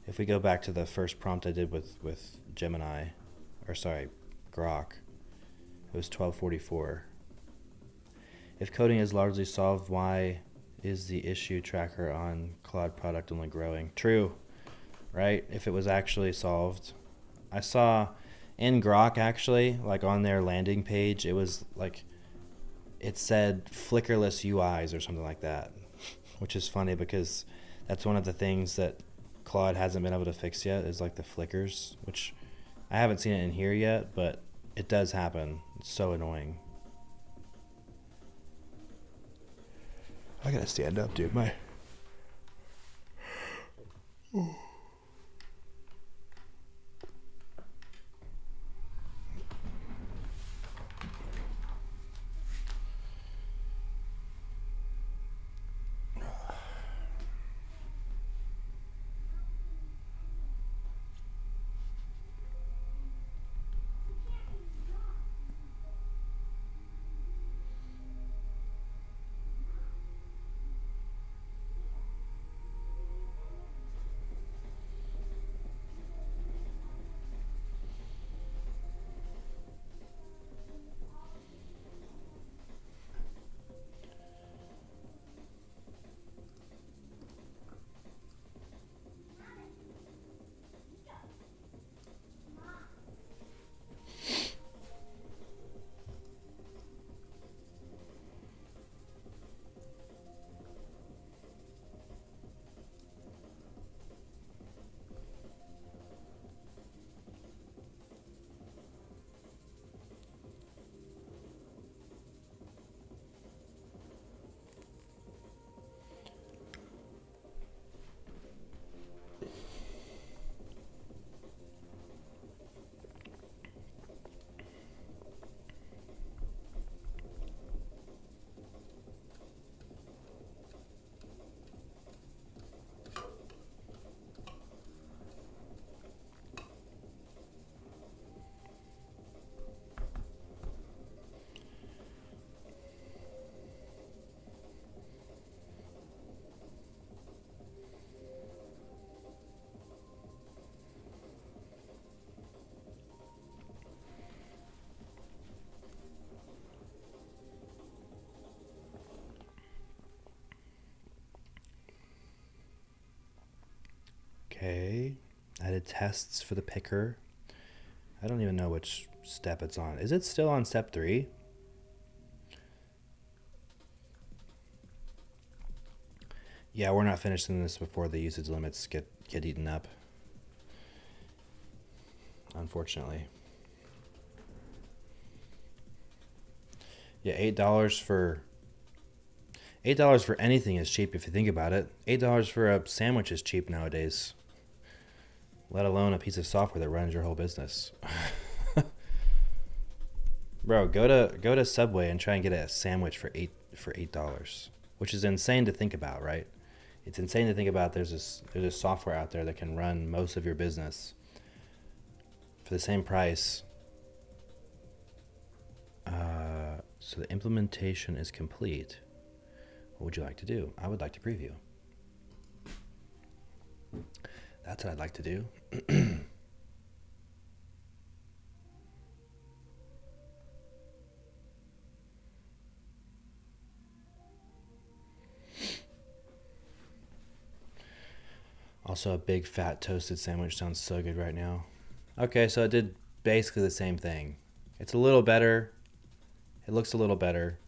If we go back to the first prompt I did with Gemini, Grok, it was 12:44. If coding is largely solved, why is the issue tracker on Claude product only growing? True, right? If it was actually solved. I saw in Grok actually, like on their landing page, it was like, it said flickerless UIs or something like that, which is funny because that's one of the things that Claude hasn't been able to fix yet is like the flickers, which I haven't seen it in here yet, but it does happen. It's so annoying. I gotta stand up, dude. Okay, I did tests for the picker. I don't even know which step it's on. Is it still on step 3? Yeah, we're not finishing this before the usage limits get eaten up, unfortunately. Yeah, $8 for anything is cheap if you think about it. $8 for a sandwich is cheap nowadays, let alone a piece of software that runs your whole business. Bro, go to Subway and try and get a sandwich for $8, which is insane to think about, right? It's insane to think about. There's a software out there that can run most of your business for the same price. So the implementation is complete. What would you like to do? I would like to preview. That's what I'd like to do. Also, a big fat toasted sandwich sounds so good right now. Okay, so it did basically the same thing. It's a little better. It looks a little better.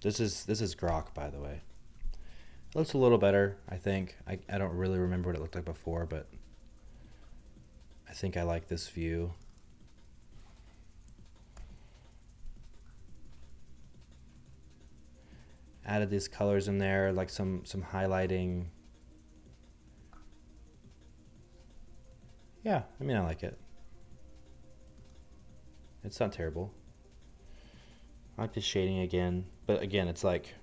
This is Grok, by the way. It looks a little better, I think. I don't really remember what it looked like before, but I think I like this view. Added these colors in there, like some highlighting. Yeah, I mean, I like it. It's not terrible. I like the shading again, but again, it's like,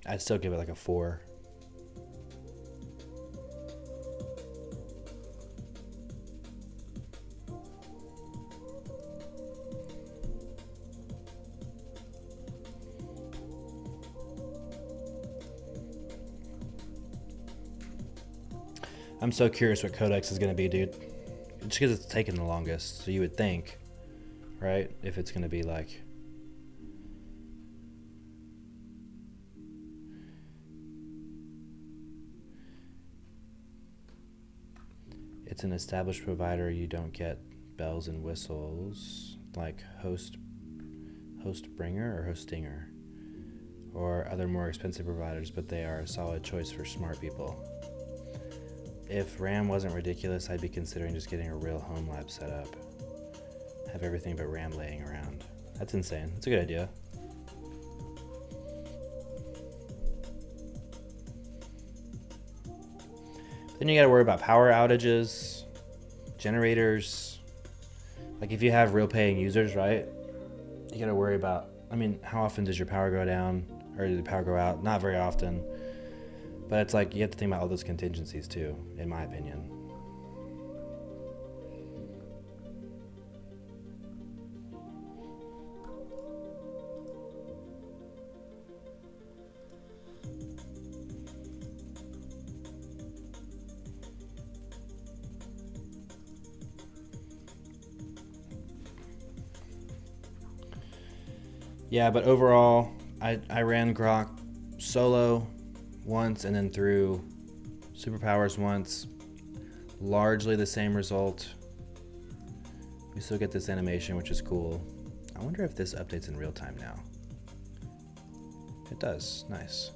I'd still give it like a 4. I'm so curious what Codex is going to be, dude. Just because it's taken the longest. So you would think, right? If it's going to be like... It's an established provider. You don't get bells and whistles like Hostbringer or Hostinger or other more expensive providers, but they are a solid choice for smart people. If RAM wasn't ridiculous, I'd be considering just getting a real home lab set up. Have everything but RAM laying around. That's insane. That's a good idea. Then you gotta worry about power outages, generators. Like if you have real paying users, right? You gotta worry about, I mean, how often does your power go down or does the power go out? Not very often. But it's like, you have to think about all those contingencies too, in my opinion. Yeah, but overall, I ran Grok solo once and then through superpowers once. Largely the same result. We still get this animation, which is cool. I wonder if this updates in real time now. It does. Nice.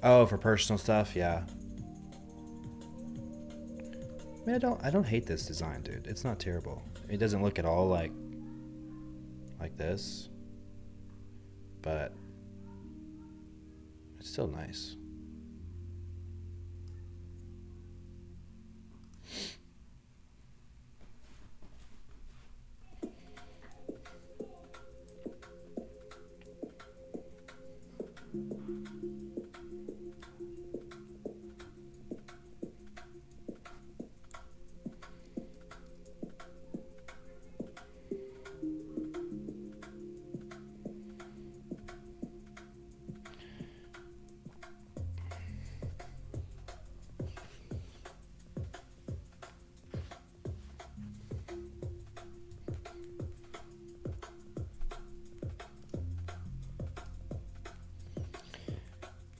Oh, for personal stuff, yeah. I mean, I don't hate this design, dude. It's not terrible. It doesn't look at all like this, but it's still nice.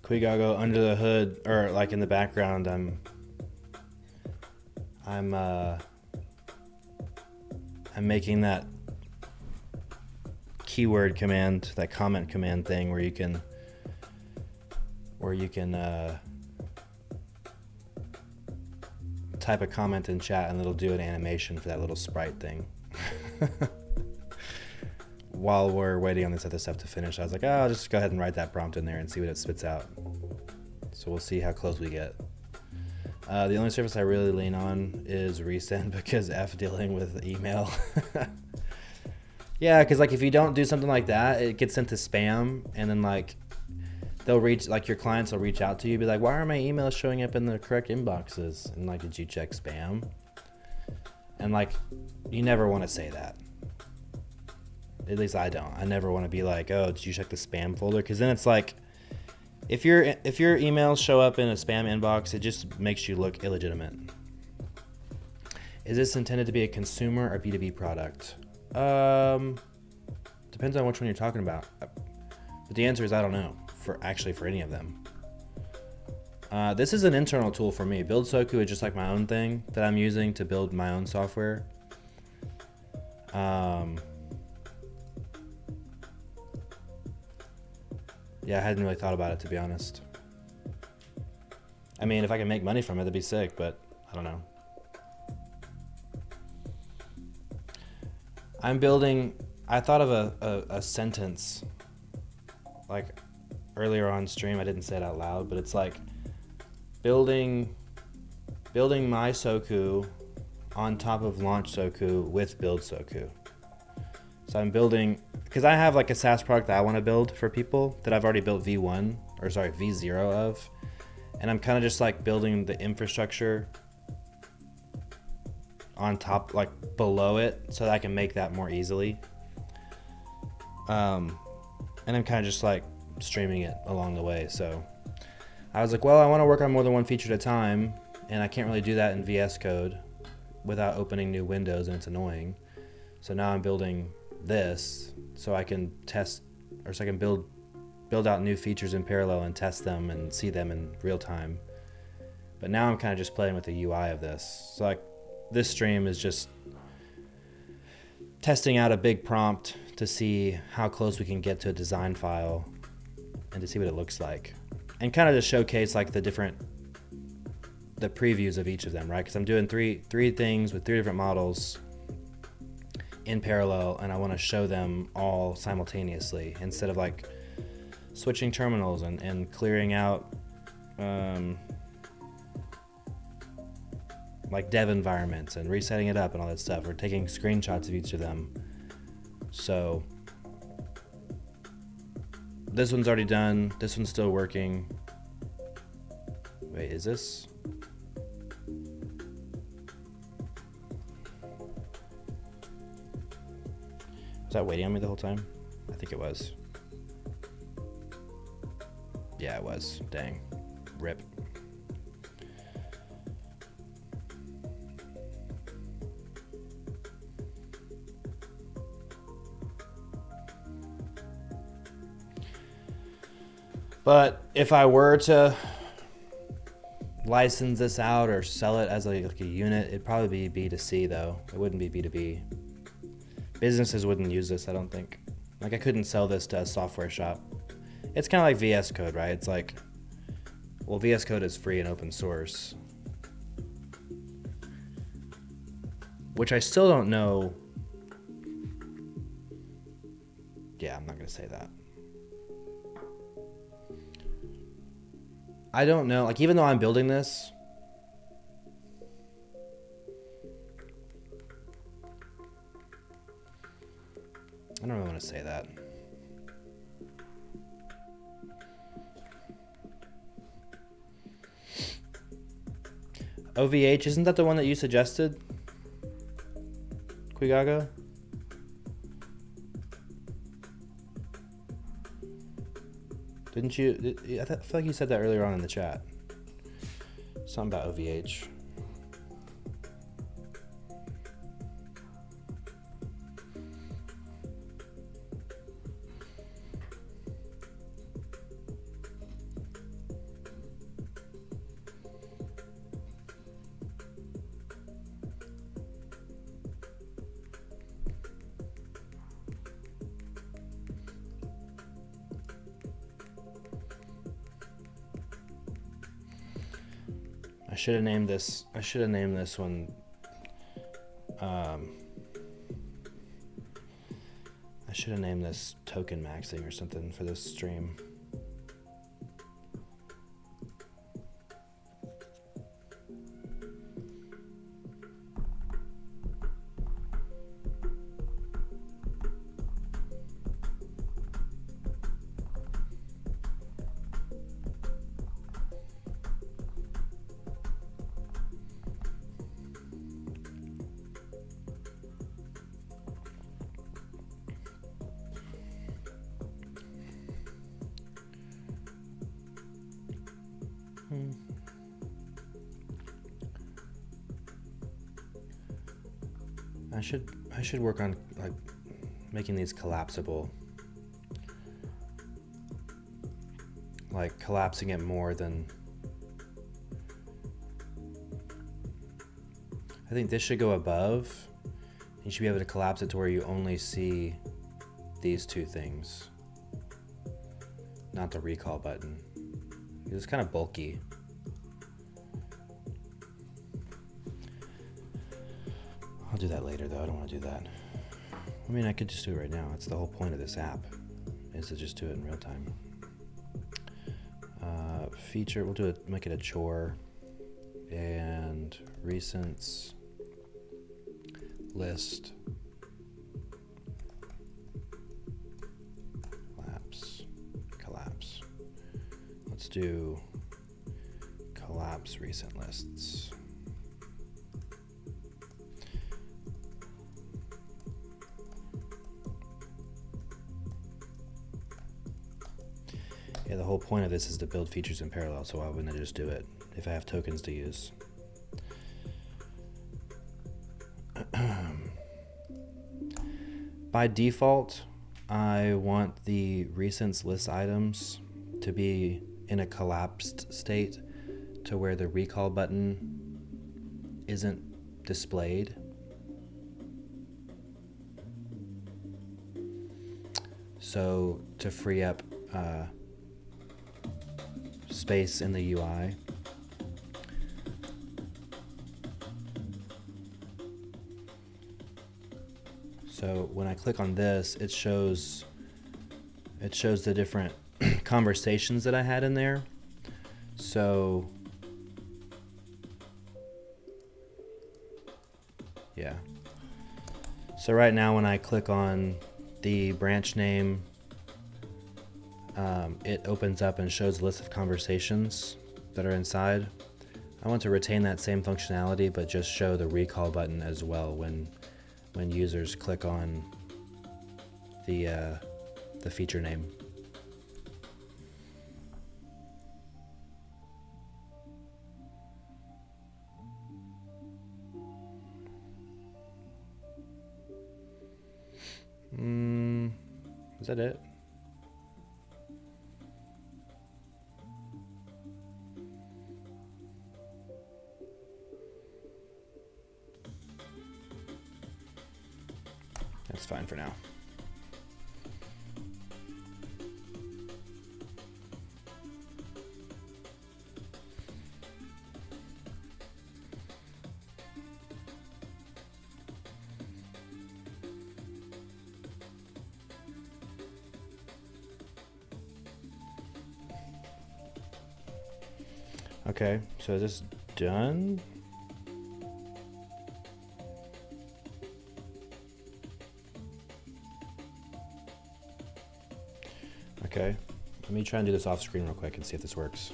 We gotta go under the hood, or like in the background. I'm making that keyword command, that comment command thing, where you can type a comment in chat and it'll do an animation for that little sprite thing. While we're waiting on this other stuff to finish, I was like, oh, I'll just go ahead and write that prompt in there and see what it spits out. So we'll see how close we get. The only service I really lean on is Resend, because F dealing with email. Yeah, because like if you don't do something like that, it gets sent to spam, and then like they'll reach, like your clients will reach out to you, be like, why are my emails showing up in the correct inboxes? And like, did you check spam? And like, you never want to say that. At least I don't. I never want to be like, oh, did you check the spam folder? Because then it's like, if your emails show up in a spam inbox, it just makes you look illegitimate. Is this intended to be a consumer or B2B product? Depends on which one you're talking about. But the answer is I don't know for any of them. This is an internal tool for me. Build Soku is just like my own thing that I'm using to build my own software. Yeah, I hadn't really thought about it, to be honest. I mean, if I can make money from it, that'd be sick, but I don't know. I thought of a sentence, like earlier on stream, I didn't say it out loud, but it's like building my Soku on top of launch Soku with build Soku. So I'm building, because I have like a SaaS product that I want to build for people that I've already built V0 of. And I'm kind of just like building the infrastructure on top, like below it, so that I can make that more easily. And and I'm kind of just like streaming it along the way. So I was like, well, I want to work on more than one feature at a time, and I can't really do that in VS Code without opening new windows, and it's annoying. So now I'm building this so I can test, or so I can build out new features in parallel and test them and see them in real time. But now I'm kind of just playing with the UI of this. So like this stream is just testing out a big prompt to see how close we can get to a design file and to see what it looks like. And kind of to showcase like the previews of each of them, right? Because I'm doing three things with 3 different models in parallel, and I want to show them all simultaneously instead of like switching terminals and clearing out like dev environments and resetting it up and all that stuff, or taking screenshots of each of them. So this one's already done, this one's still working. Wait, is this? Was that waiting on me the whole time? I think it was. Yeah, it was. Dang. Rip. But if I were to license this out or sell it as like a unit, it'd probably be B2C though. It wouldn't be B2B. Businesses wouldn't use this, I don't think. Like I couldn't sell this to a software shop. It's kind of like VS Code, right? It's like, well, VS Code is free and open source, which I still don't know. Yeah, I'm not going to say that. I don't know. Like, even though I'm building this, I don't really want to say that. OVH, isn't that the one that you suggested? Quigago? Didn't you? I feel like you said that earlier on in the chat. Something about OVH. I should have named this one. I should have named this token maxing or something for this stream. I should work on like making these collapsible, like collapsing it more than. I think this should go above. You should be able to collapse it to where you only see these two things, not the recall button. It's kind of bulky. I'll do that later though, I don't want to do that. I mean, I could just do it right now. That's the whole point of this app, is to just do it in real time. Feature, we'll do it, make it a chore. And recents list collapse. Let's do collapse recent lists. the whole point of this is to build features in parallel, so why wouldn't I just do it if I have tokens to use? By default, I want the recents list items to be in a collapsed state to where the recall button isn't displayed. So to free up space in the UI. So when I click on this, it shows the different conversations that I had in there. So yeah. So right now when I click on the branch name, it opens up and shows a list of conversations that are inside. I want to retain that same functionality, but just show the recall button as well when users click on the feature name. Is that it? That's fine for now. Okay, so is this done? Okay, let me try and do this off screen real quick and see if this works.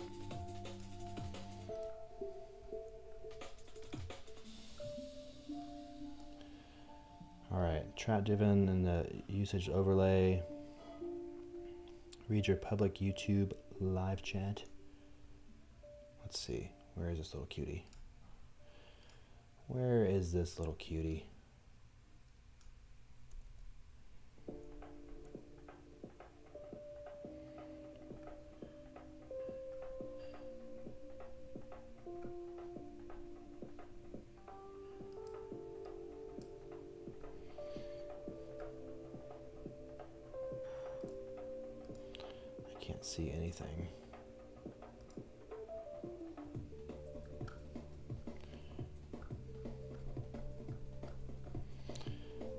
All right, chat driven and the usage overlay. Read your public YouTube live chat. Let's see, where is this little cutie? Where is this little cutie? I can't see anything.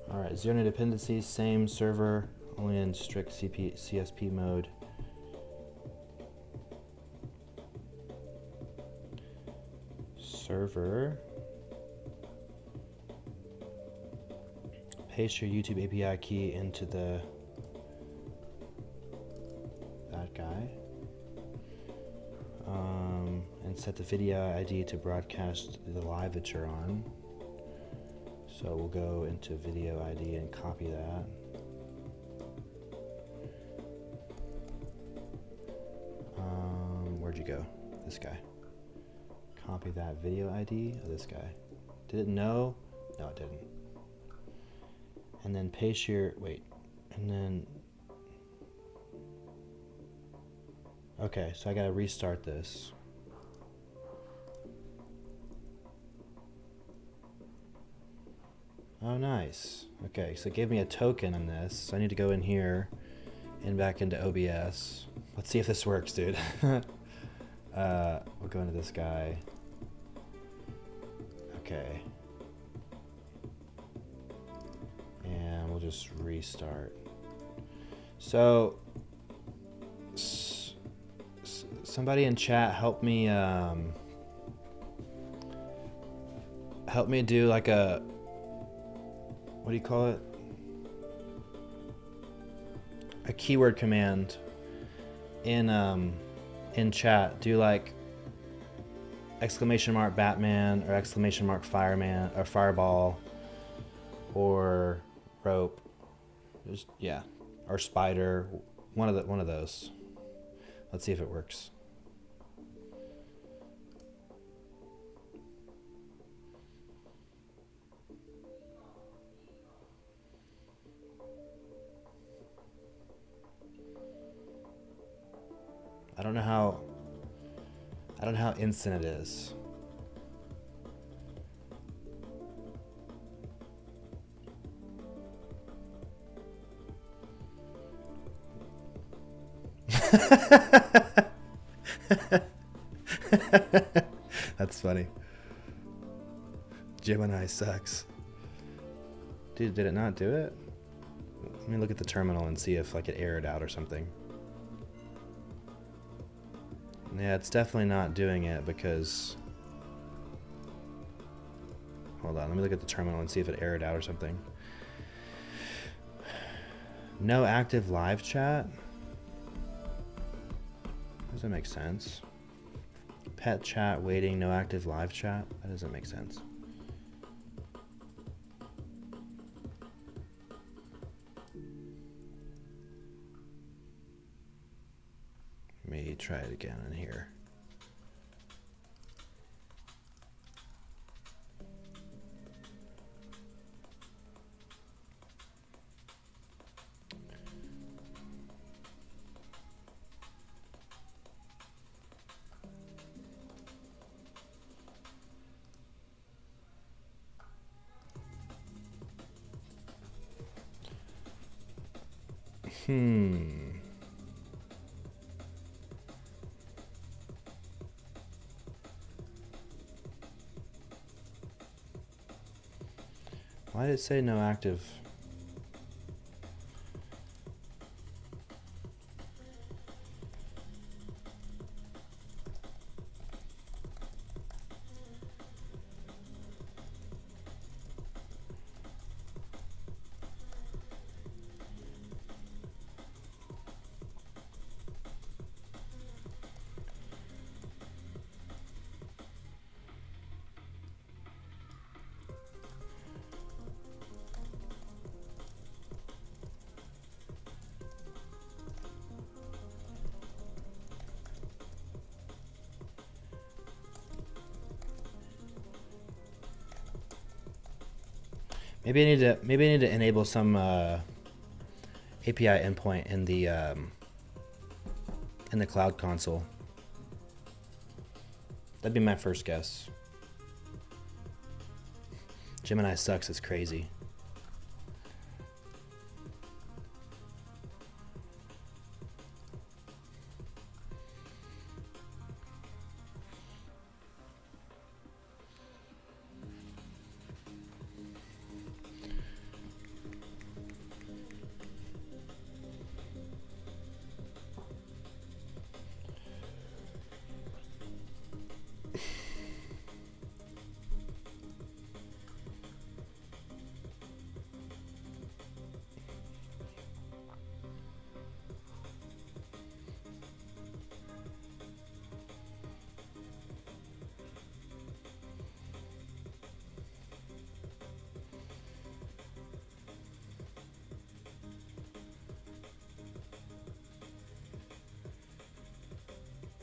All right, zero dependencies, same server, only in strict CSP mode. Server. Paste your YouTube API key into that guy. And set the video ID to broadcast the live that you're on. So we'll go into video ID and copy that. Where'd you go? This guy. Copy that video ID of this guy. Did it know? No, it didn't. And then paste your, and then, okay, so I gotta restart this. Oh, nice. Okay, so it gave me a token in this. So I need to go in here and back into OBS. Let's see if this works, dude. We'll go into this guy. Okay. And we'll just restart. So, somebody in chat help me do like a, what do you call it? A keyword command in chat. Do like exclamation mark Batman or exclamation mark fireman or fireball or rope. Just, yeah, or spider. One of those. Let's see if it works. I don't know how instant it is. That's funny. Gemini sucks. Dude, did it not do it? Let me look at the terminal and see if like it errored out or something. Yeah, it's definitely not doing it because... Hold on, let me look at the terminal and see if it errored out or something. No active live chat? Doesn't make sense. Pet chat waiting, no active live chat? That doesn't make sense. Let me try it again in here. Why did it say no active? Maybe I need to enable some API endpoint in the Cloud Console. That'd be my first guess. Gemini sucks. It's crazy.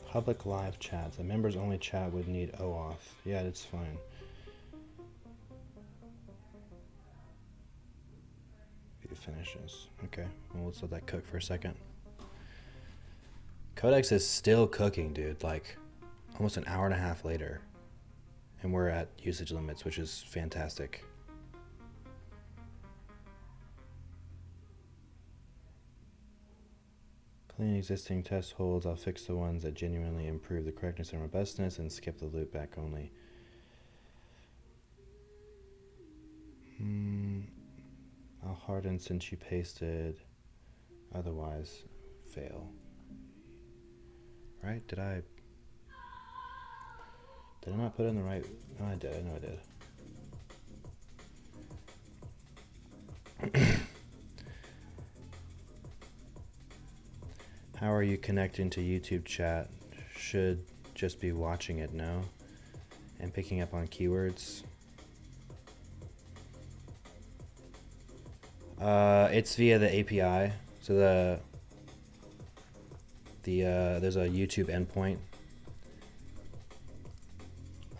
Public live chats. A members only chat would need OAuth. Yeah, it's fine. View finishes. Okay, well, let's let that cook for a second. Codex is still cooking, dude. Like almost an hour and a half later. And we're at usage limits, which is fantastic. Clean existing test holds. I'll fix the ones that genuinely improve the correctness and robustness and skip the loop back only. I'll harden since you pasted. Otherwise, fail. Right? Did I not put in the right? No, I did. I know I did. How are you connecting to YouTube chat? Should just be watching it, no? And picking up on keywords. It's via the API. So There's a YouTube endpoint.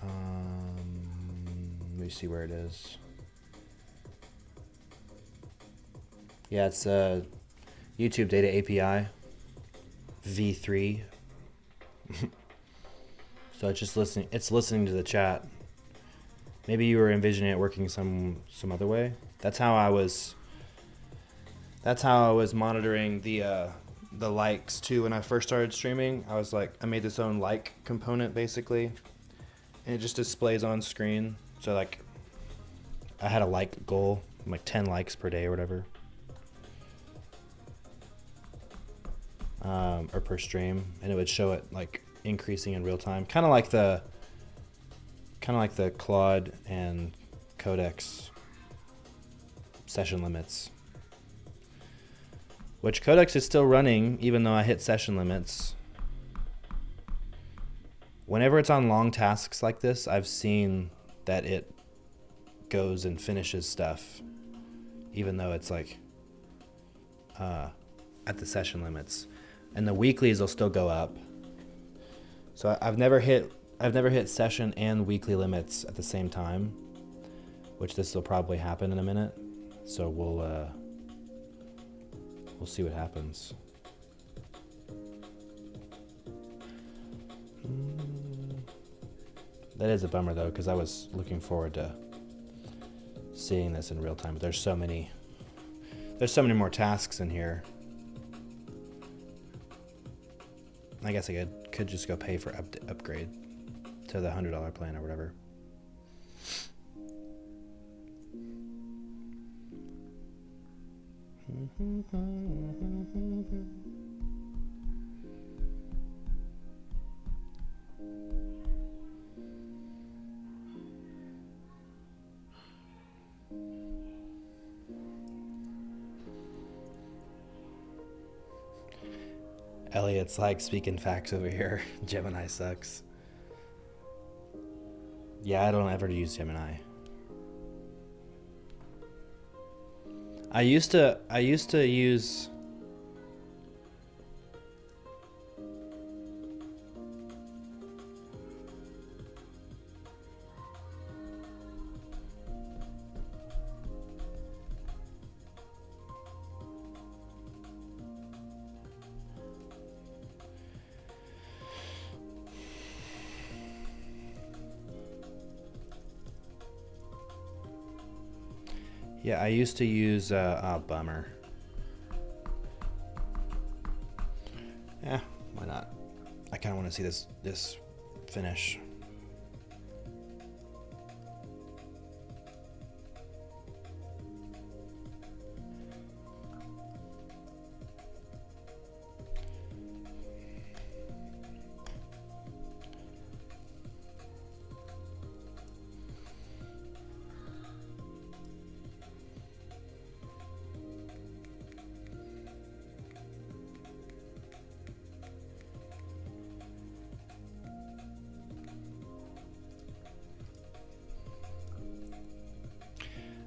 Let me see where it is. Yeah, it's YouTube Data API v3. So it's just listening. It's listening to the chat. Maybe you were envisioning it working some other way. That's how I was monitoring the likes too when I first started streaming. I made this own like component basically, and it just displays on screen. So like, I had a like goal, like 10 likes per day or whatever, or per stream, and it would show it like increasing in real time, kind of like the Claude and Codex session limits. Which Codex is still running even though I hit session limits. Whenever it's on long tasks like this, I've seen that it goes and finishes stuff even though it's like at the session limits. And the weeklies will still go up. So I've never hit session and weekly limits at the same time, which this will probably happen in a minute. So we'll see what happens. That is a bummer though, because I was looking forward to seeing this in real time. But there's so many more tasks in here. I guess I could just go pay for upgrade to the $100 plan or whatever. Elliot's like speaking facts over here. Gemini sucks. Yeah, I don't ever use Gemini. I used to use bummer. Yeah, why not? I kind of want to see this finish.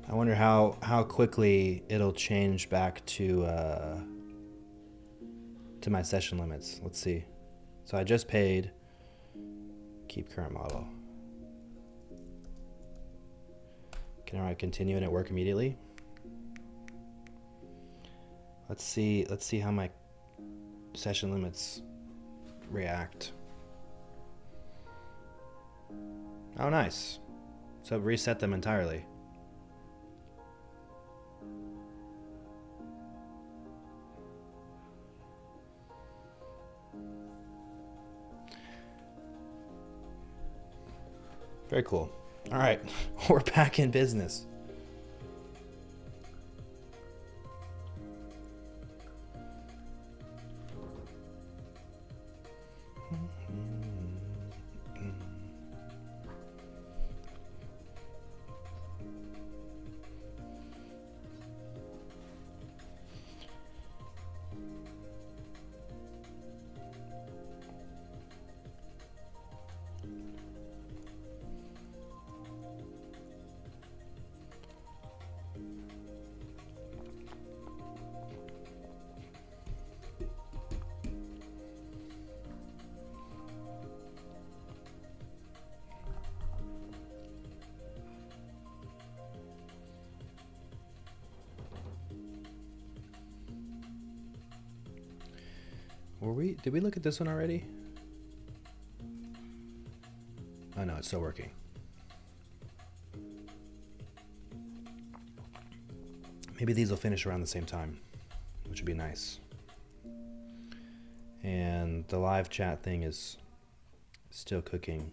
I wonder how quickly it'll change back to my session limits. Let's see. So I just paid. Keep current model. Can I continue and it work immediately? Let's see how my session limits react. Oh, nice. So reset them entirely. Very cool. All right, we're back in business. Did we look at this one already? Oh no, it's still working. Maybe these will finish around the same time, which would be nice. And the live chat thing is still cooking.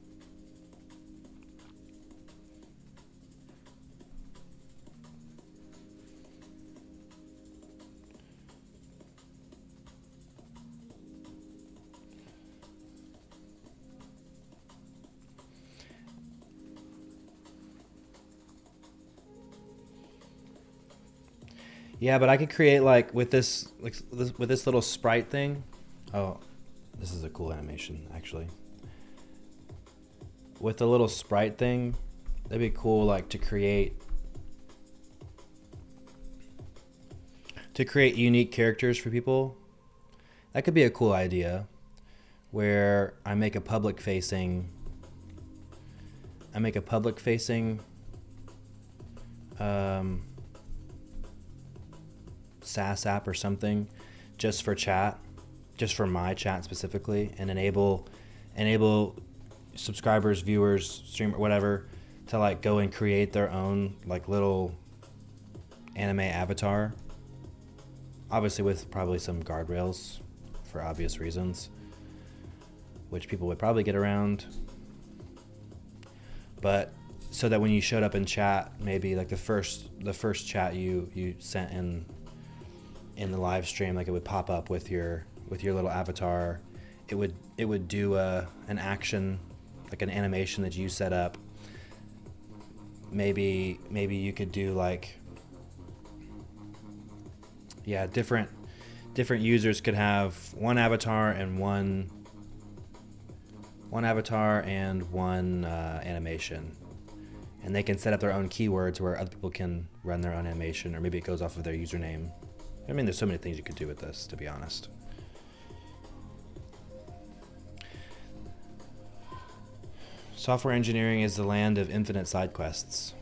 Yeah, but I could create like with this little sprite thing. Oh, this is a cool animation actually. With the little sprite thing, that'd be cool like to create unique characters for people. That could be a cool idea where I make a public facing SaaS app or something just for chat, just for my chat specifically, and enable subscribers, viewers, streamer, whatever, to like go and create their own like little anime avatar. Obviously with probably some guardrails for obvious reasons, which people would probably get around. But so that when you showed up in chat, maybe like the first chat you sent in the live stream, like it would pop up with your little avatar. It would do an action, like an animation that you set up. Maybe you could do like, yeah, different users could have one avatar and one animation, and they can set up their own keywords where other people can run their own animation, or maybe it goes off of their username. I mean, there's so many things you could do with this, to be honest. Software engineering is the land of infinite side quests.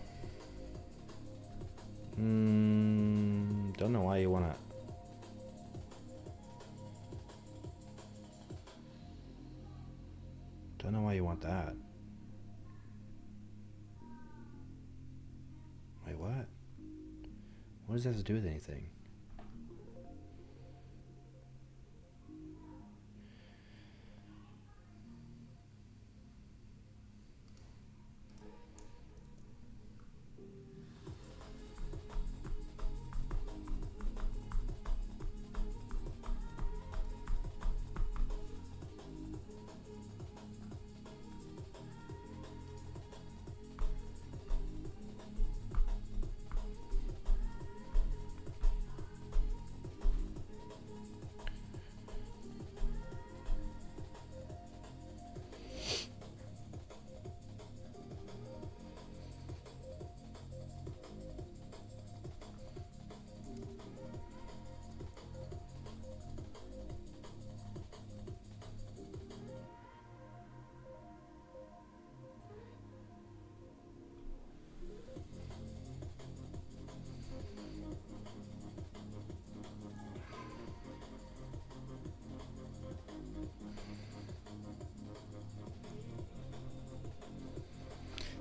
Don't know why you want to. Don't know why you want that. Wait, what? What does that have to do with anything?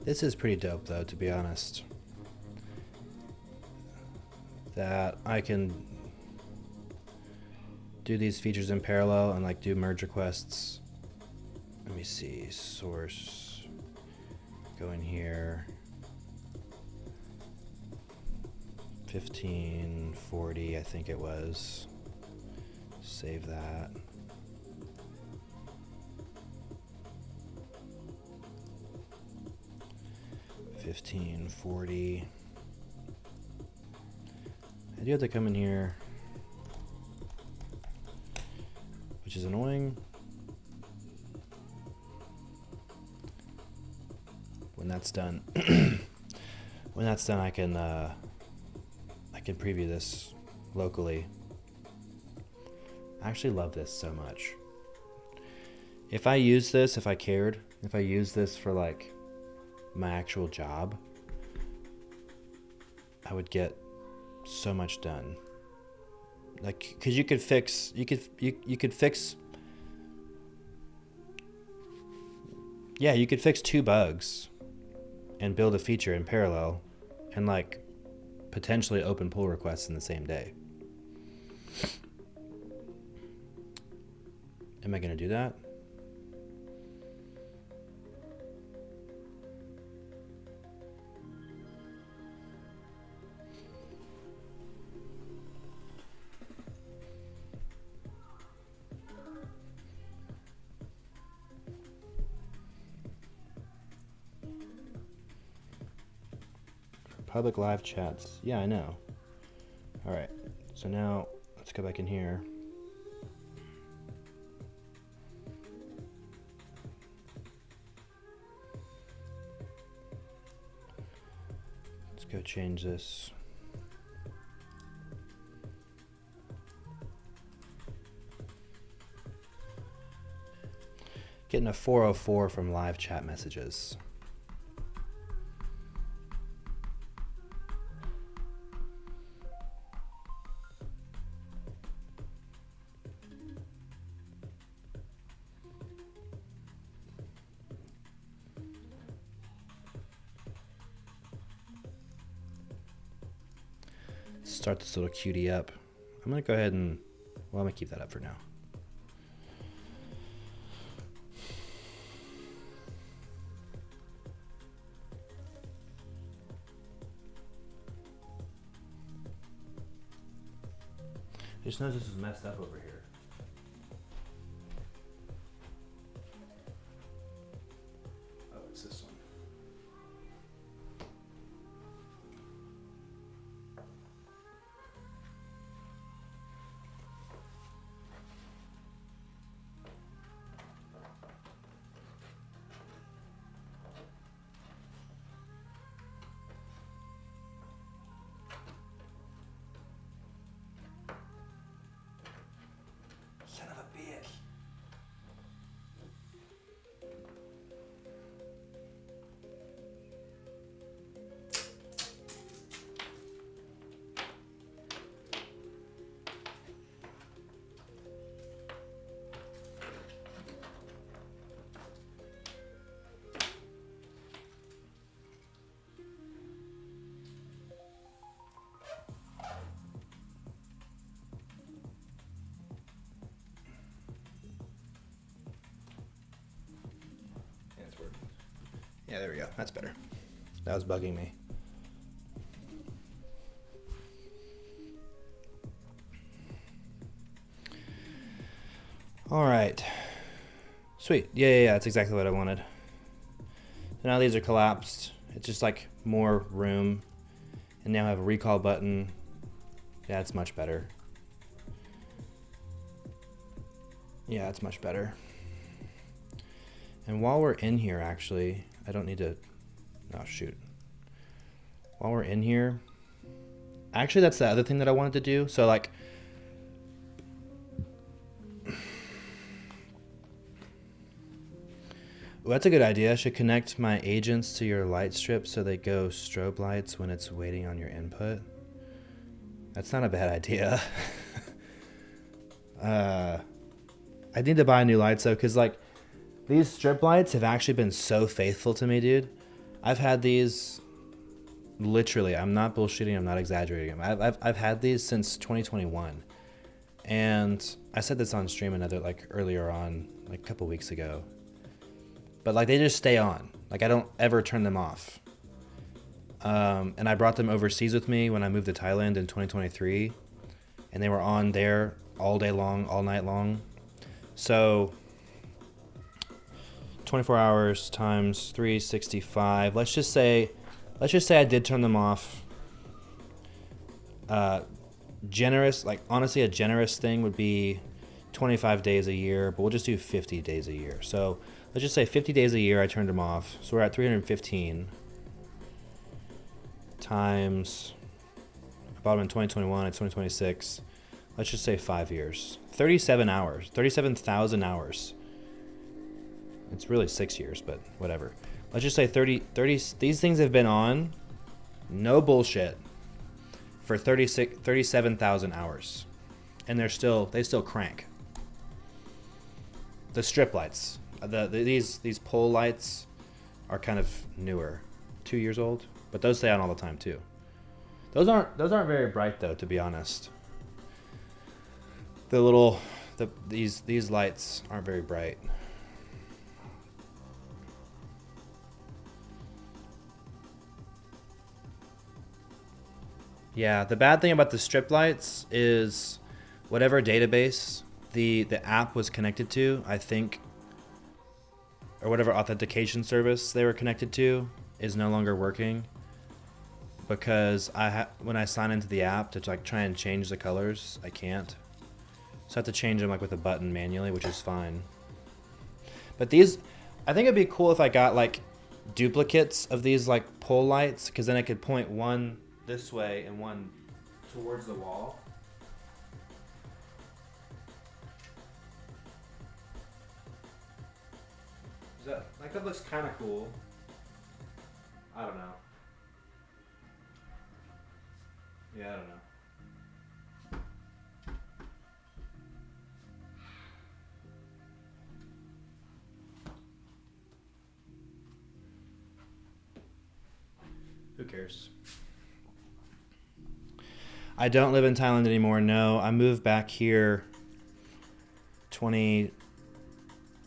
This is pretty dope though, to be honest. That I can do these features in parallel and like do merge requests. Let me see, source, go in here, 1540 I think it was, save that. $15.40. I do have to come in here, which is annoying. When that's done, I can preview this locally. I actually love this so much. If I use this, if I use this for like my actual job, I would get so much done. like, because you could fix you could fix two bugs and build a feature in parallel and like potentially open pull requests in the same day. Am I going to do that? Public live chats. Yeah, I know. All right. So now let's go back in here. Let's go change this. Getting a 404 from live chat messages. Start this little cutie up. I'm gonna go ahead and, well, I'm gonna keep that up for now. I just noticed this is messed up over here. Oh, it's this one. Son of a bitch. Yeah, there we go. That's better. That was bugging me. All right. Sweet. Yeah. That's exactly what I wanted. So now these are collapsed. It's just like more room. And now I have a recall button. Yeah, it's much better. Yeah, it's much better. And while we're in here, actually, I don't need to, oh shoot. While we're in here, actually that's the other thing that I wanted to do. So like, well, that's a good idea. I should connect my agents to your light strip so they go strobe lights when it's waiting on your input. That's not a bad idea. I need to buy new lights though, because like these strip lights have actually been so faithful to me, dude. I've had these literally, I'm not bullshitting, I'm not exaggerating. I've had these since 2021. And I said this on stream earlier on, like a couple weeks ago. But like they just stay on. Like I don't ever turn them off. And I brought them overseas with me when I moved to Thailand in 2023. And they were on there all day long, all night long. So 24 hours times 365. Let's just say I did turn them off. Generous, like honestly, a generous thing would be 25 days a year, but we'll just do 50 days a year. So let's just say 50 days a year I turned them off. So we're at 315 times, I bought them in 2021 and 2026. Let's just say 5 years. 37 hours, 37,000 hours. It's really 6 years, but whatever. Let's just say 30, these things have been on, no bullshit, for 37,000 hours. and they still crank. The strip lights, these pole lights are kind of newer, 2 years old, but those stay on all the time too. Those aren't very bright though, to be honest. These lights aren't very bright. Yeah, the bad thing about the strip lights is whatever database the app was connected to, I think, or whatever authentication service they were connected to is no longer working, because when I sign into the app to like try and change the colors, I can't. So I have to change them like with a button manually, which is fine. But these, I think it'd be cool if I got like duplicates of these like pole lights, because then I could point one this way and one towards the wall. That looks kind of cool. I don't know. Yeah, I don't know. Who cares? I don't live in Thailand anymore. No, I moved back here.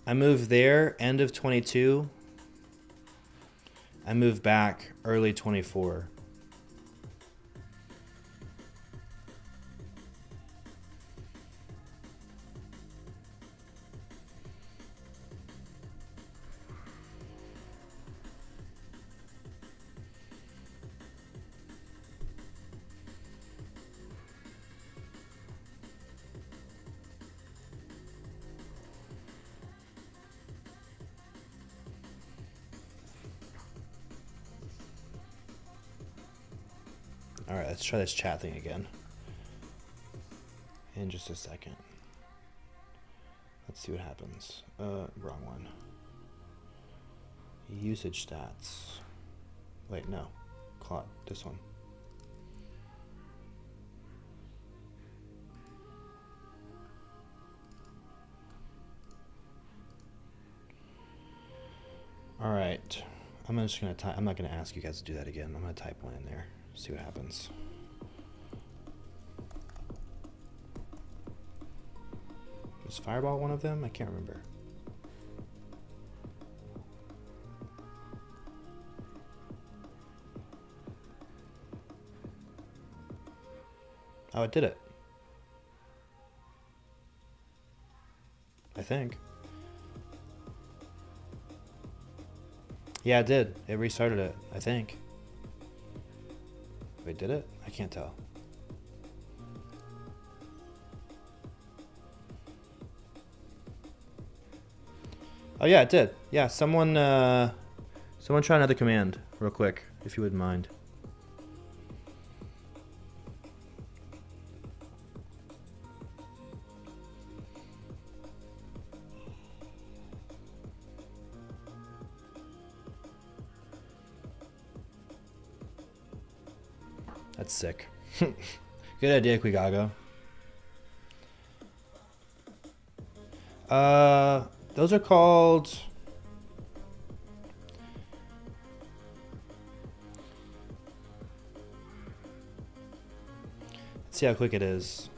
I moved there end of 22. I moved back early 24. All right, let's try this chat thing again in just a second. Let's see what happens. Wrong one. Usage stats. Wait, no. Claude, this one. All right. I'm just gonna type. I'm not gonna ask you guys to do that again. I'm gonna type one in there. See what happens. Is Fireball one of them? I can't remember. Oh, it did it. I think. Yeah, it did. It restarted it, I think. Wait, did it? I can't tell. Oh yeah, it did. Yeah, someone try another command real quick, if you wouldn't mind. That's sick. Good idea, Quigago. Those are called... Let's see how quick it is.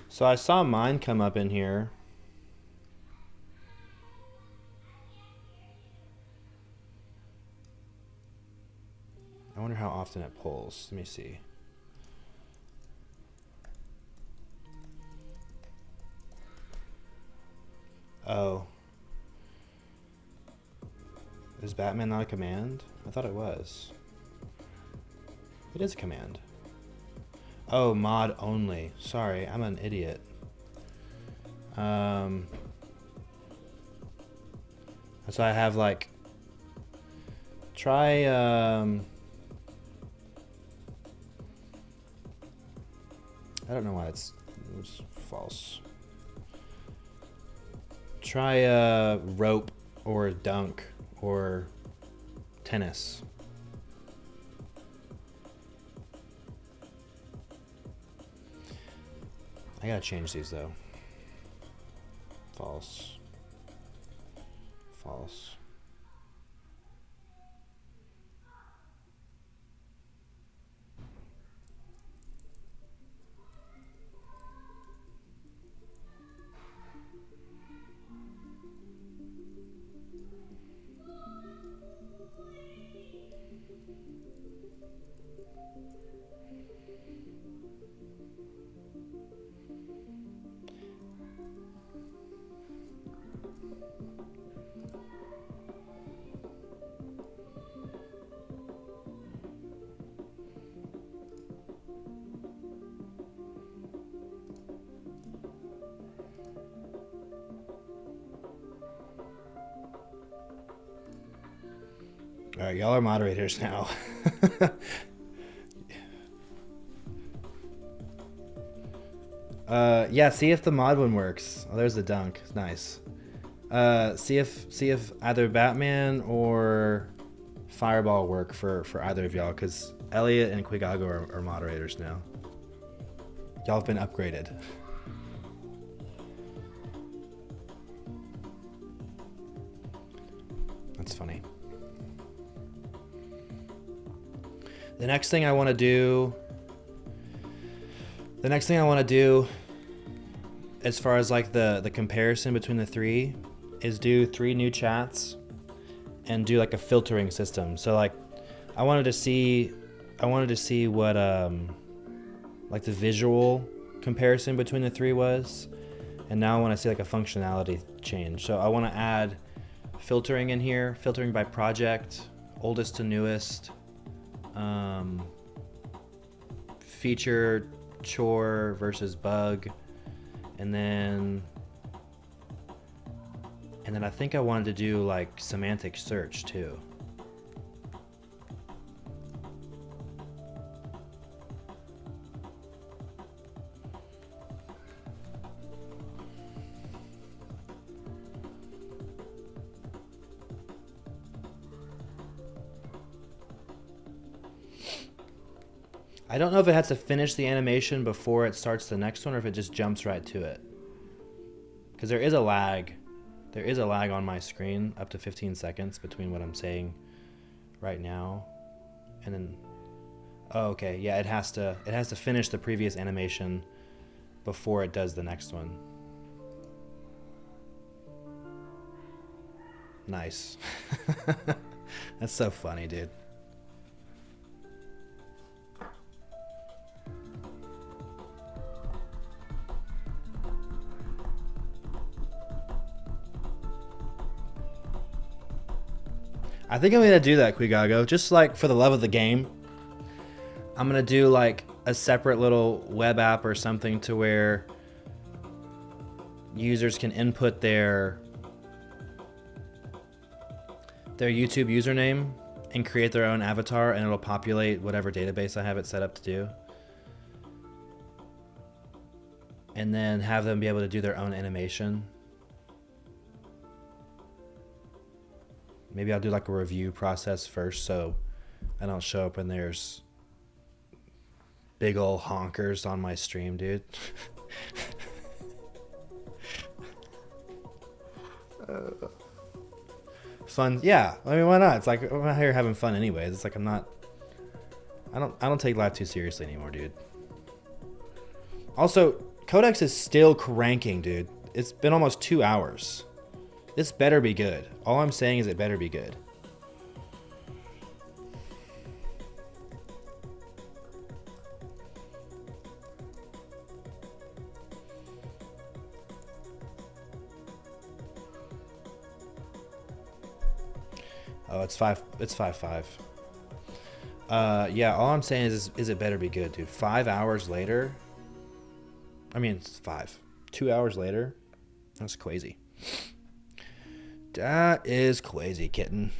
So I saw mine come up in here. I wonder how often it pulls. Let me see. Oh. Is Batman not a command? I thought it was. It is a command. Oh, mod only. Sorry, I'm an idiot. So I have like, try, I don't know why it's false. Try rope or dunk or tennis. I gotta change these though. False. False. All right, y'all are moderators now. Yeah, see if the mod one works. Oh, there's the dunk. Nice. See if either Batman or Fireball work for either of y'all, because Elliot and Quigago are moderators now. Y'all have been upgraded. That's funny. The next thing I want to do as far as like the comparison between the three is do 3 new chats and do like a filtering system. So like I wanted to see what like the visual comparison between the 3 was, and now I want to see like a functionality change. So I want to add filtering in here, filtering by project, oldest to newest, feature, chore versus bug, and then I think I wanted to do like semantic search too. I don't know if it has to finish the animation before it starts the next one or if it just jumps right to it. Because there is a lag. There is a lag on my screen up to 15 seconds between what I'm saying right now and then, oh, okay. Yeah, it has to finish the previous animation before it does the next one. Nice. That's so funny, dude. I think I'm gonna do that, Quigago, just like for the love of the game. I'm gonna do like a separate little web app or something to where users can input their YouTube username and create their own avatar, and it'll populate whatever database I have it set up to do. And then have them be able to do their own animation. Maybe I'll do like a review process first so I don't show up when there's big ol' honkers on my stream, dude. Fun, yeah. I mean, why not? It's like I'm out here having fun anyways. It's like I don't take life too seriously anymore, dude. Also, Codex is still cranking, dude. It's been almost 2 hours. This better be good. All I'm saying is it better be good. Oh, it's 5-5. Yeah, all I'm saying is it better be good, dude. 5 hours later. I mean, it's 2 hours later. That's crazy. That is crazy, kitten.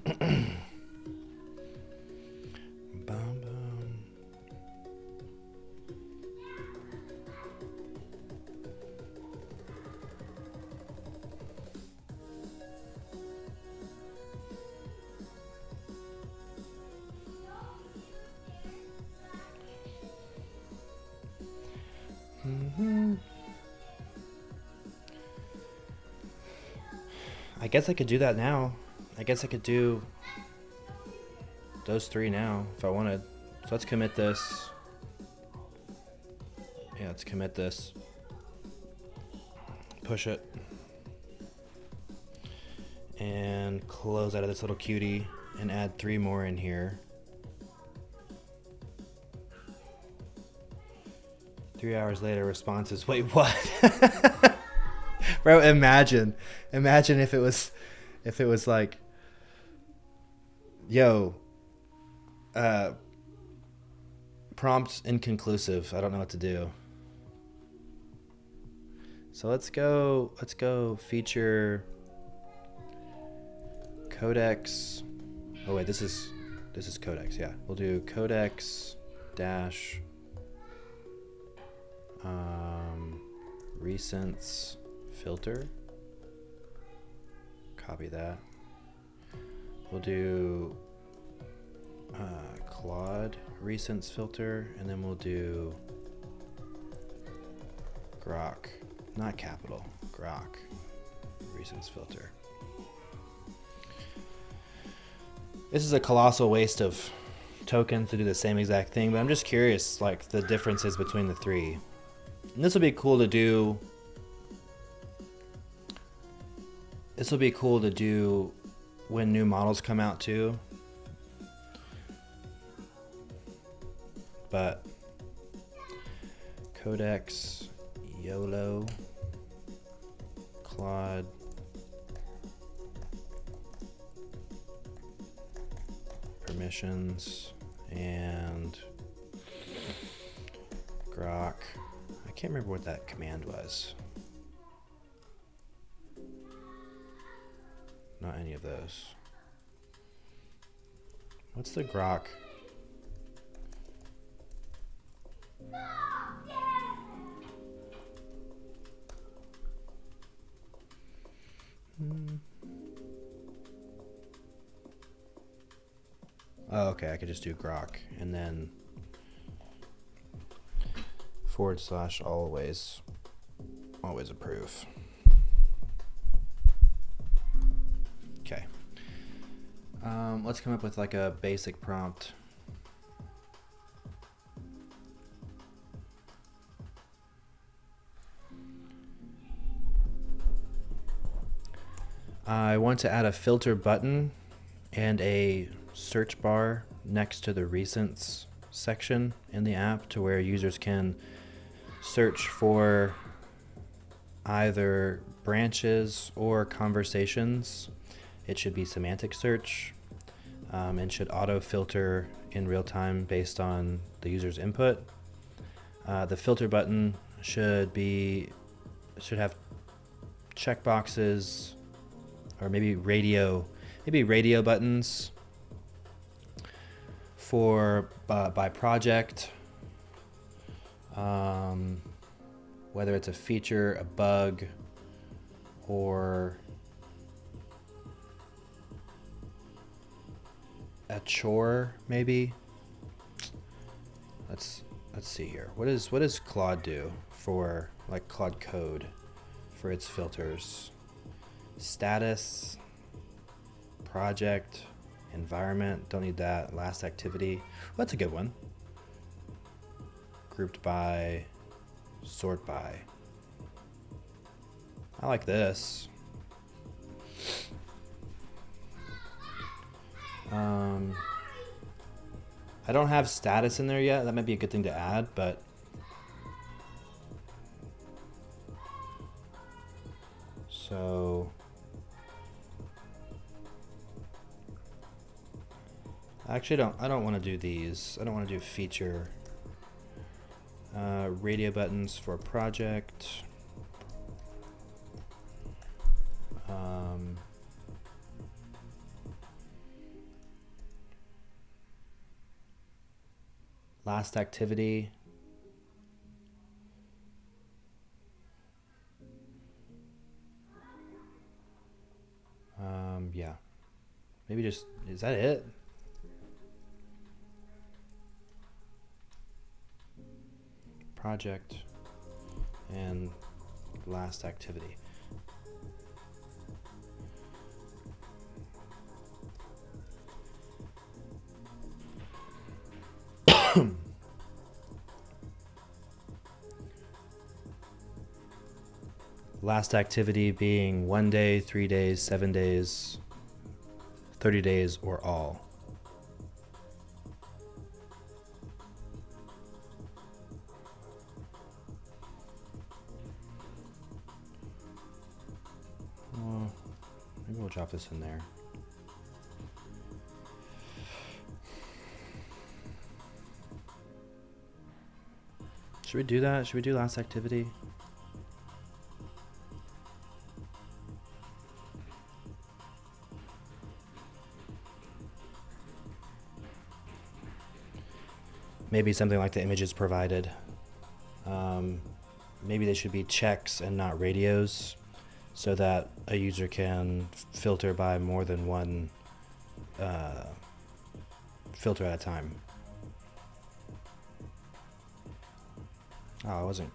Bum, bum. I guess I could do that now. I guess I could do those 3 now if I wanted. So let's commit this. Yeah, let's commit this. Push it. And close out of this little cutie and add 3 more in here. 3 hours later, response is, wait, what? Bro, imagine if it was like, yo, prompt inconclusive. I don't know what to do. So let's go feature Codex. Oh wait, this is Codex. Yeah, we'll do Codex dash recents filter. Copy that. We'll do Claude recents filter, and then we'll do Grok, not capital, Grok recents filter. This is a colossal waste of tokens to do the same exact thing, but I'm just curious, like, the differences between the 3. And this will be cool to do. This will be cool to do when new models come out too. But Codex, YOLO, Claude, permissions, and Grok. I can't remember what that command was. Not any of those. What's the Grok? Oh, okay, I could just do Grok and then / always approve. Okay. Let's come up with like a basic prompt. I want to add a filter button and a search bar next to the recents section in the app to where users can search for either branches or conversations. It should be semantic search and should auto filter in real time based on the user's input. The filter button should have checkboxes or maybe radio buttons for by project, whether it's a feature, a bug, or a chore, maybe. Let's see here. What does Claude do for, like, Claude Code for its filters? Status, project, environment, don't need that. Last activity, well, that's a good one. Grouped by, sort by. I like this. I don't have status in there yet. That might be a good thing to add, but so actually I don't want to do these. I don't want to do feature. Radio buttons for project. Last activity. Yeah. Maybe just, is that it? Project and last activity. Last activity being 1 day, 3 days, 7 days, 30 days, or all. Maybe we'll drop this in there. Should we do that? Should we do last activity? Maybe something like the images provided. Maybe they should be checks and not radios, so that a user can filter by more than one filter at a time. Oh, I wasn't.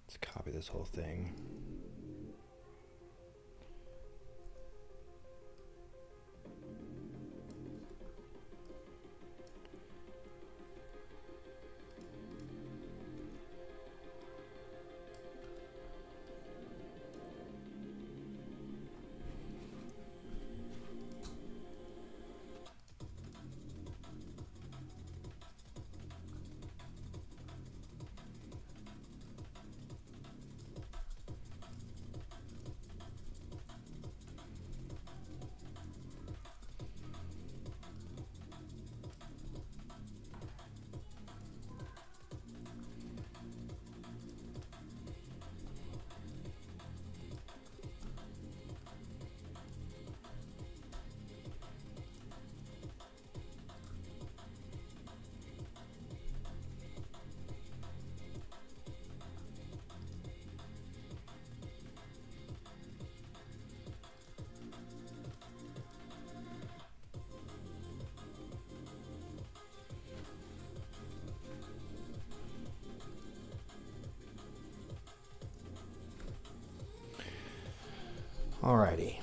Let's copy this whole thing. Alrighty.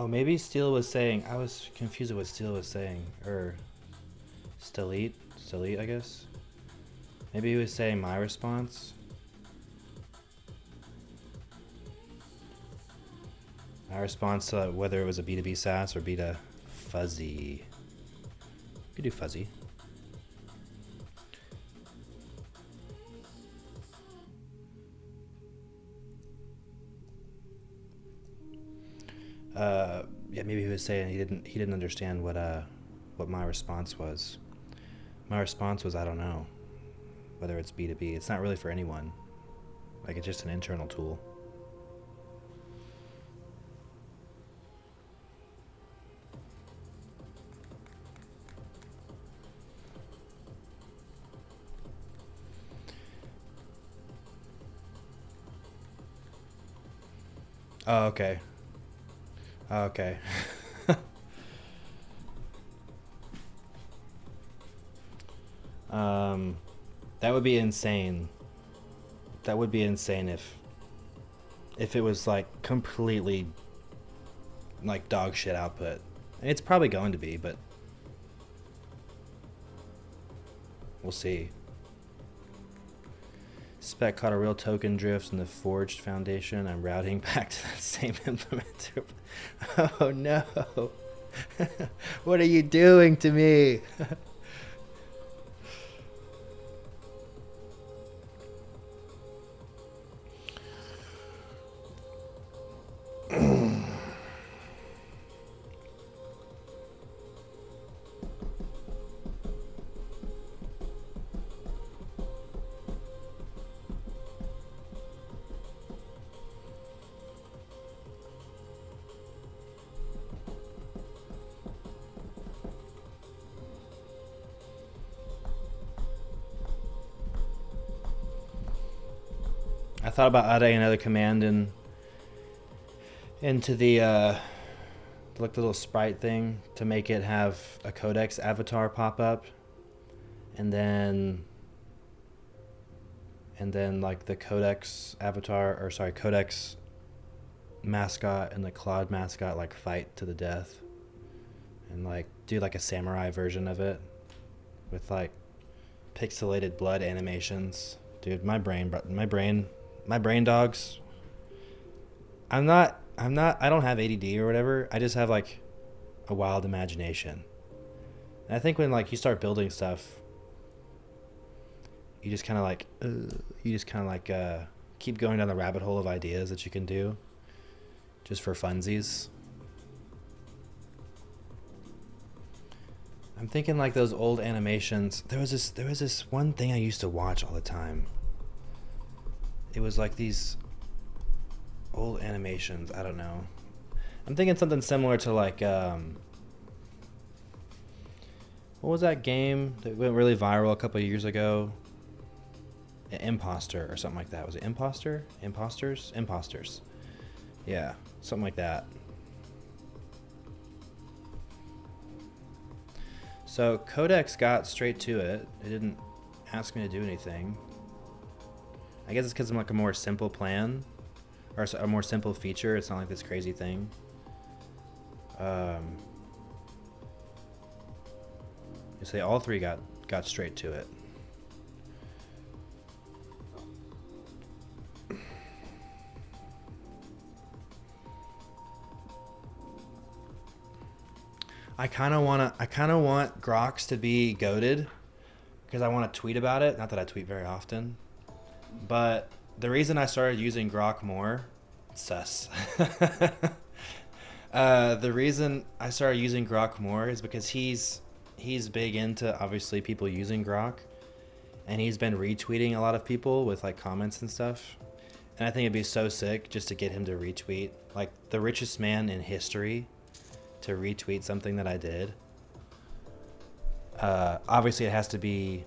Oh, maybe Steele was saying. I was confused with what Steele was saying, or Steelite, I guess. Maybe he was saying my response. My response to whether it was a B2B SaaS or B2 fuzzy. You could do fuzzy. Yeah, maybe he was saying he didn't understand what my response was. My response was, I don't know whether it's B2B. It's not really for anyone. Like, it's just an internal tool. Oh, okay. Oh, okay. That would be insane. That would be insane if it was like completely like dog shit output. And it's probably going to be, but we'll see. Spec caught a real token drift in the Forged Foundation. I'm routing back to that same implementer. Oh no. What are you doing to me? I thought about adding another command into the like the little sprite thing to make it have a Codex avatar pop up, and then like the Codex avatar, or sorry, Codex mascot and the Claude mascot like fight to the death, and like do like a samurai version of it with like pixelated blood animations. Dude, my brain dogs. I don't have ADD or whatever. I just have like a wild imagination. And I think when like you start building stuff, you just kind of like keep going down the rabbit hole of ideas that you can do just for funsies. I'm thinking like those old animations. There was this one thing I used to watch all the time. It was like these old animations. I don't know. I'm thinking something similar to like what was that game that went really viral a couple of years ago? Imposter or something like that. Was it Imposter? Imposters. Yeah, something like that. So Codex got straight to it. It didn't ask me to do anything. I guess it's because I'm like a more simple plan, or a more simple feature. It's not like this crazy thing. So all three got straight to it. I kind of want Groks to be goated because I want to tweet about it. Not that I tweet very often. But the reason I started using Grok more, sus. The reason I started using Grok more is because he's big into obviously people using Grok, and he's been retweeting a lot of people with like comments and stuff. And I think it'd be so sick just to get him to retweet, like the richest man in history, to retweet something that I did. Obviously, it has to be.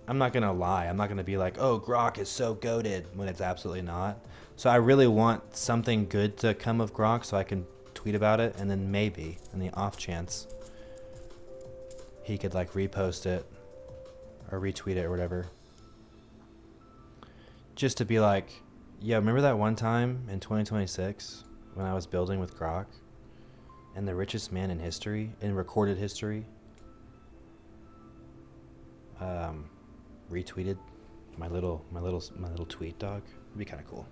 I'm not gonna lie. I'm not gonna be like, oh, Grok is so goated when it's absolutely not. So I really want something good to come of Grok so I can tweet about it, and then maybe, in the off chance, he could like repost it or retweet it or whatever. Just to be like, yeah, remember that one time in 2026 when I was building with Grok? and the richest man in history, in recorded history, retweeted my little tweet, dog. It'd be kind of cool.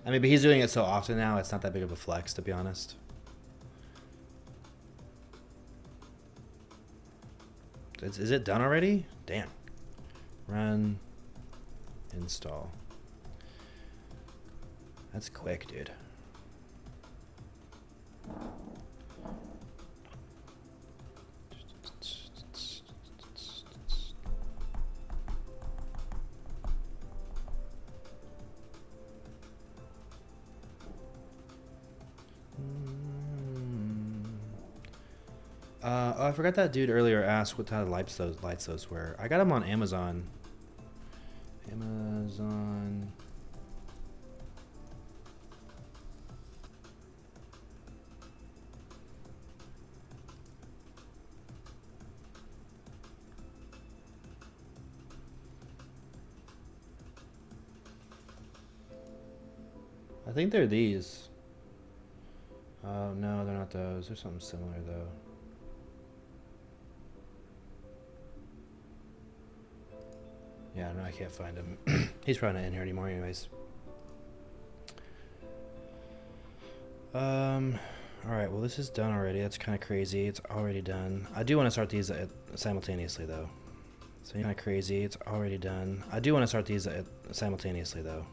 I mean, but he's doing it so often now, it's not that big of a flex, to be honest. Is it done already? Damn. Run. Install. That's quick, dude. Oh, I forgot that dude earlier asked what kind of lights those were. I got them on Amazon. Amazon. I think they're these. Oh, no, they're not those. They're something similar, though. Yeah, no, I can't find him. He's probably not in here anymore anyways. Alright, well this is done already. That's kind of crazy. It's already done. I do want to start these simultaneously, though. So kind of crazy. It's already done. I do want to start these simultaneously, though.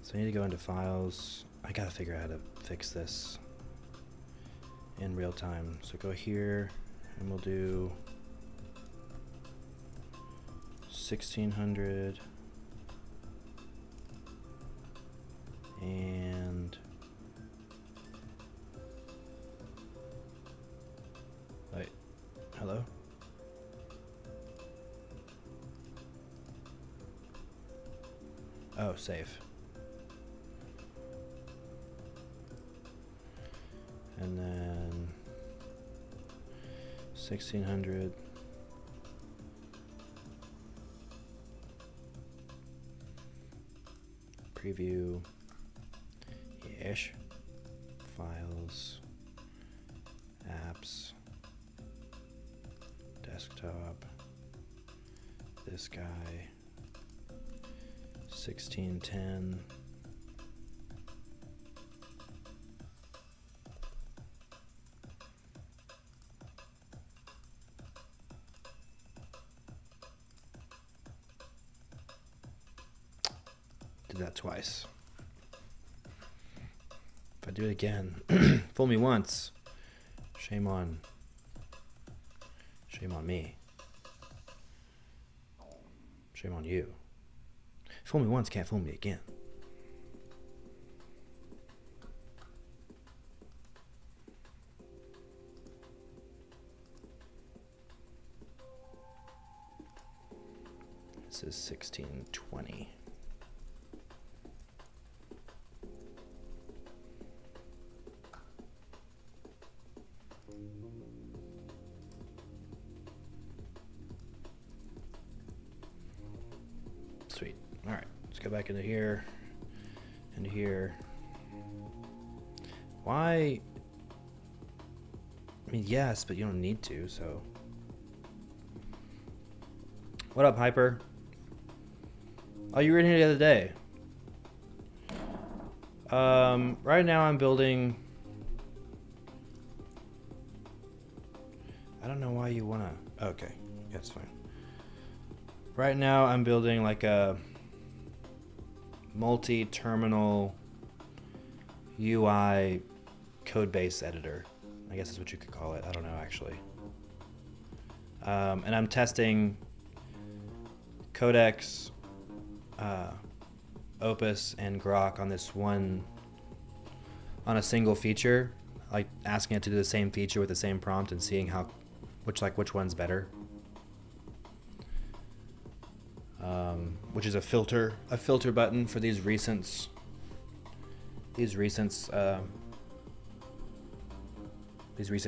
So I need to go into files. I gotta figure out how to fix this in real time. So go here, and we'll do 1600 and wait, hello? Oh, save. And then 1600 preview ish files apps desktop this guy 1610 did that twice. If I do it again, fool me once, shame on me. Shame on you. Fool me once, can't fool me again. This is 1620. Sweet. All right, let's go back into here, into here. Why? I mean, yes, but you don't need to, so. What up, Hyper? Oh, you were in here the other day. Right now I'm building. I don't know why you wanna. Okay, that's fine. Right now I'm building like a multi-terminal UI code base editor. I guess that's what you could call it. I don't know actually. And I'm testing Codex, Opus, and Grok on this one, on a single feature, like asking it to do the same feature with the same prompt and seeing how, which one's better. Which is a filter button for these recent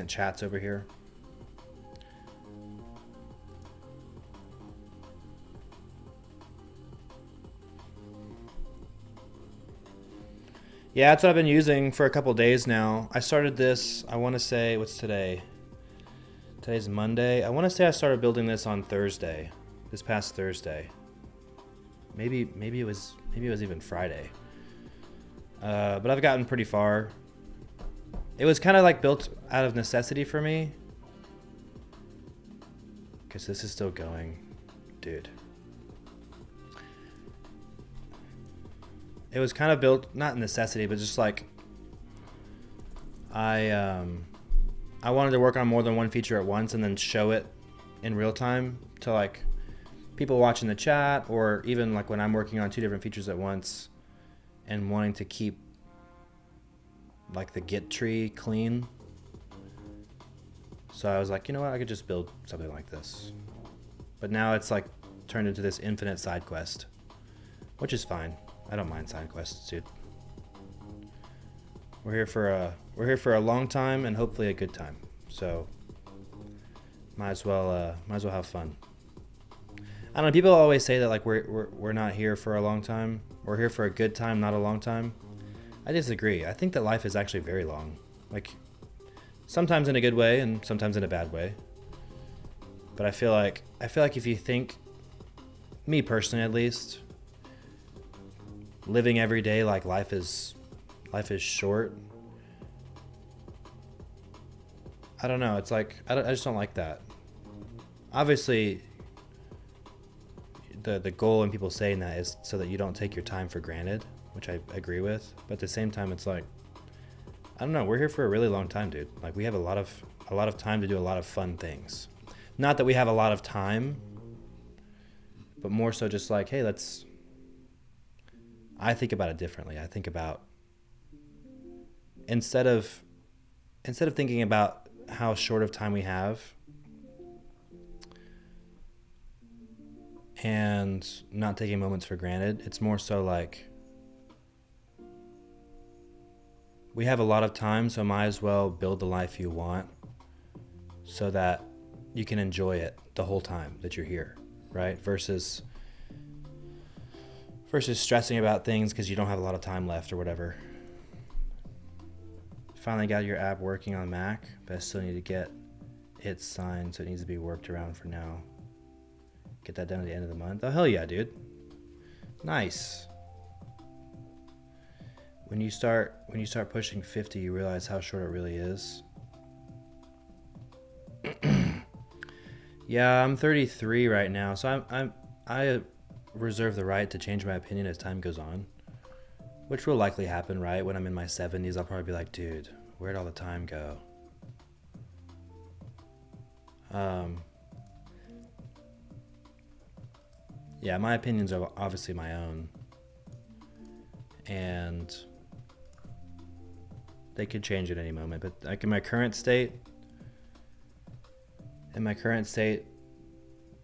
chats over here. Yeah, that's what I've been using for a couple days now. I started this, I want to say, what's today? Today's Monday. I want to say I started building this on Thursday, this past Thursday. Maybe it was even Friday. But I've gotten pretty far. It was kind of like built out of necessity for me. Because this is still going, dude. It was kind of built, not necessity, but just like I wanted to work on more than one feature at once and then show it in real time to like people watching the chat, or even like when I'm working on 2 different features at once and wanting to keep like the Git tree clean. So I was like, you know what, I could just build something like this. But now it's like turned into this infinite side quest, which is fine. I don't mind side quests, dude. We're here for a long time and hopefully a good time. So might as well have fun. I don't know. People always say that like we're not here for a long time. We're here for a good time, not a long time. I disagree. I think that life is actually very long. Like sometimes in a good way and sometimes in a bad way. But I feel like if you think, me personally at least, living every day like life is short. I don't know. It's like I just don't like that. Obviously, the goal in people saying that is so that you don't take your time for granted, which I agree with. But at the same time, it's like I don't know. We're here for a really long time, dude. Like we have a lot of time to do a lot of fun things. Not that we have a lot of time, but more so just like, hey, I think about it differently. I think about instead of thinking about how short of time we have and not taking moments for granted, it's more so like we have a lot of time, so might as well build the life you want so that you can enjoy it the whole time that you're here, right? Versus stressing about things because you don't have a lot of time left or whatever. Finally got your app working on Mac, but I still need to get it signed, so it needs to be worked around for now. Get that done at the end of the month. Oh, hell yeah, dude. Nice. When you start pushing 50, you realize how short it really is. Yeah, I'm 33 right now, so I reserve the right to change my opinion as time goes on, which will likely happen, right? When I'm in my 70s, I'll probably be like, dude, where'd all the time go? Yeah, my opinions are obviously my own, and they could change at any moment. But like in my current state,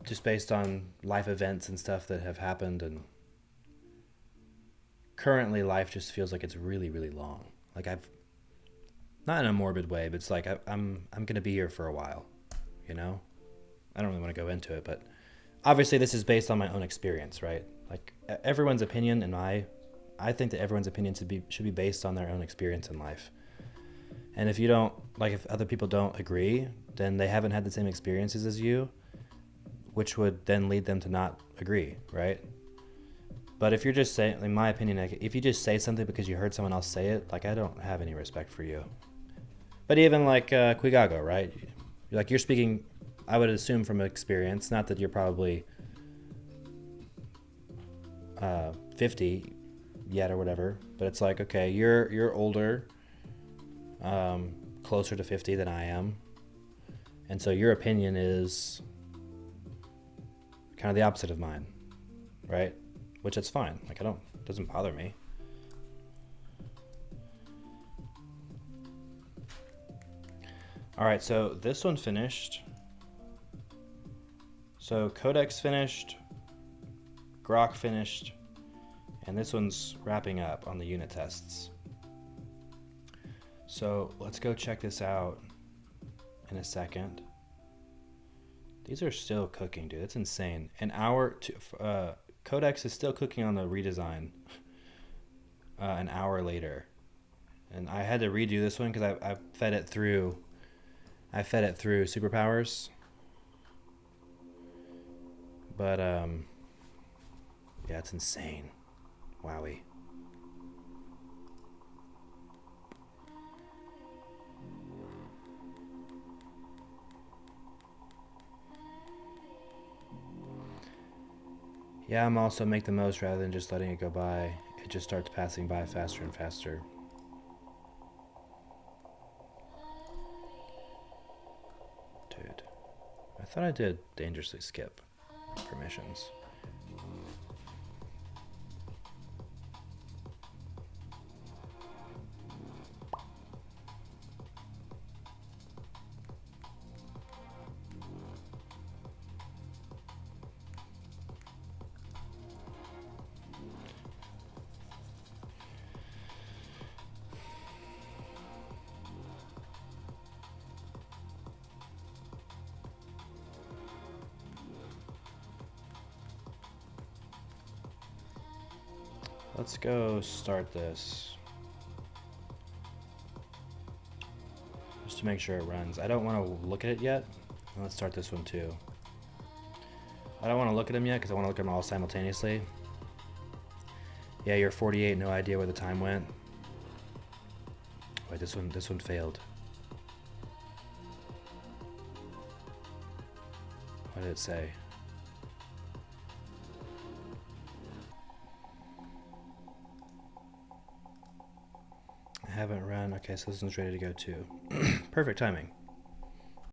just based on life events and stuff that have happened, and currently life just feels like it's really, really long. Like I've, not in a morbid way, but it's like I'm gonna be here for a while, you know? I don't really want to go into it, but obviously this is based on my own experience, right? Like everyone's opinion, and I think that everyone's opinion should be based on their own experience in life. And if you don't, like if other people don't agree, then they haven't had the same experiences as you, which would then lead them to not agree, right? But if you're just saying, in my opinion, like if you just say something because you heard someone else say it, like I don't have any respect for you. But even like Quigago, right? Like you're speaking, I would assume from experience, not that you're probably 50 yet or whatever, but it's like, okay, you're older, closer to 50 than I am, and so your opinion is kind of the opposite of mine, right? Which it's fine. Like it doesn't bother me. All right, so this one finished. So Codex finished, Grok finished, and this one's wrapping up on the unit tests. So let's go check this out in a second. These are still cooking, dude. That's insane. Codex is still cooking on the redesign an hour later. And I had to redo this one because I fed it through superpowers. But yeah, it's insane. Wowie. Yeah, I'm also make the most rather than just letting it go by. It just starts passing by faster and faster. Dude, I thought I did dangerously skip permissions. Let's go start this. Just to make sure it runs. I don't want to look at it yet. Let's start this one too. I don't want to look at them yet because I want to look at them all simultaneously. Yeah, you're 48, no idea where the time went. Wait, this one failed. What did it say? I haven't run. Okay, so this one's ready to go too. Perfect timing.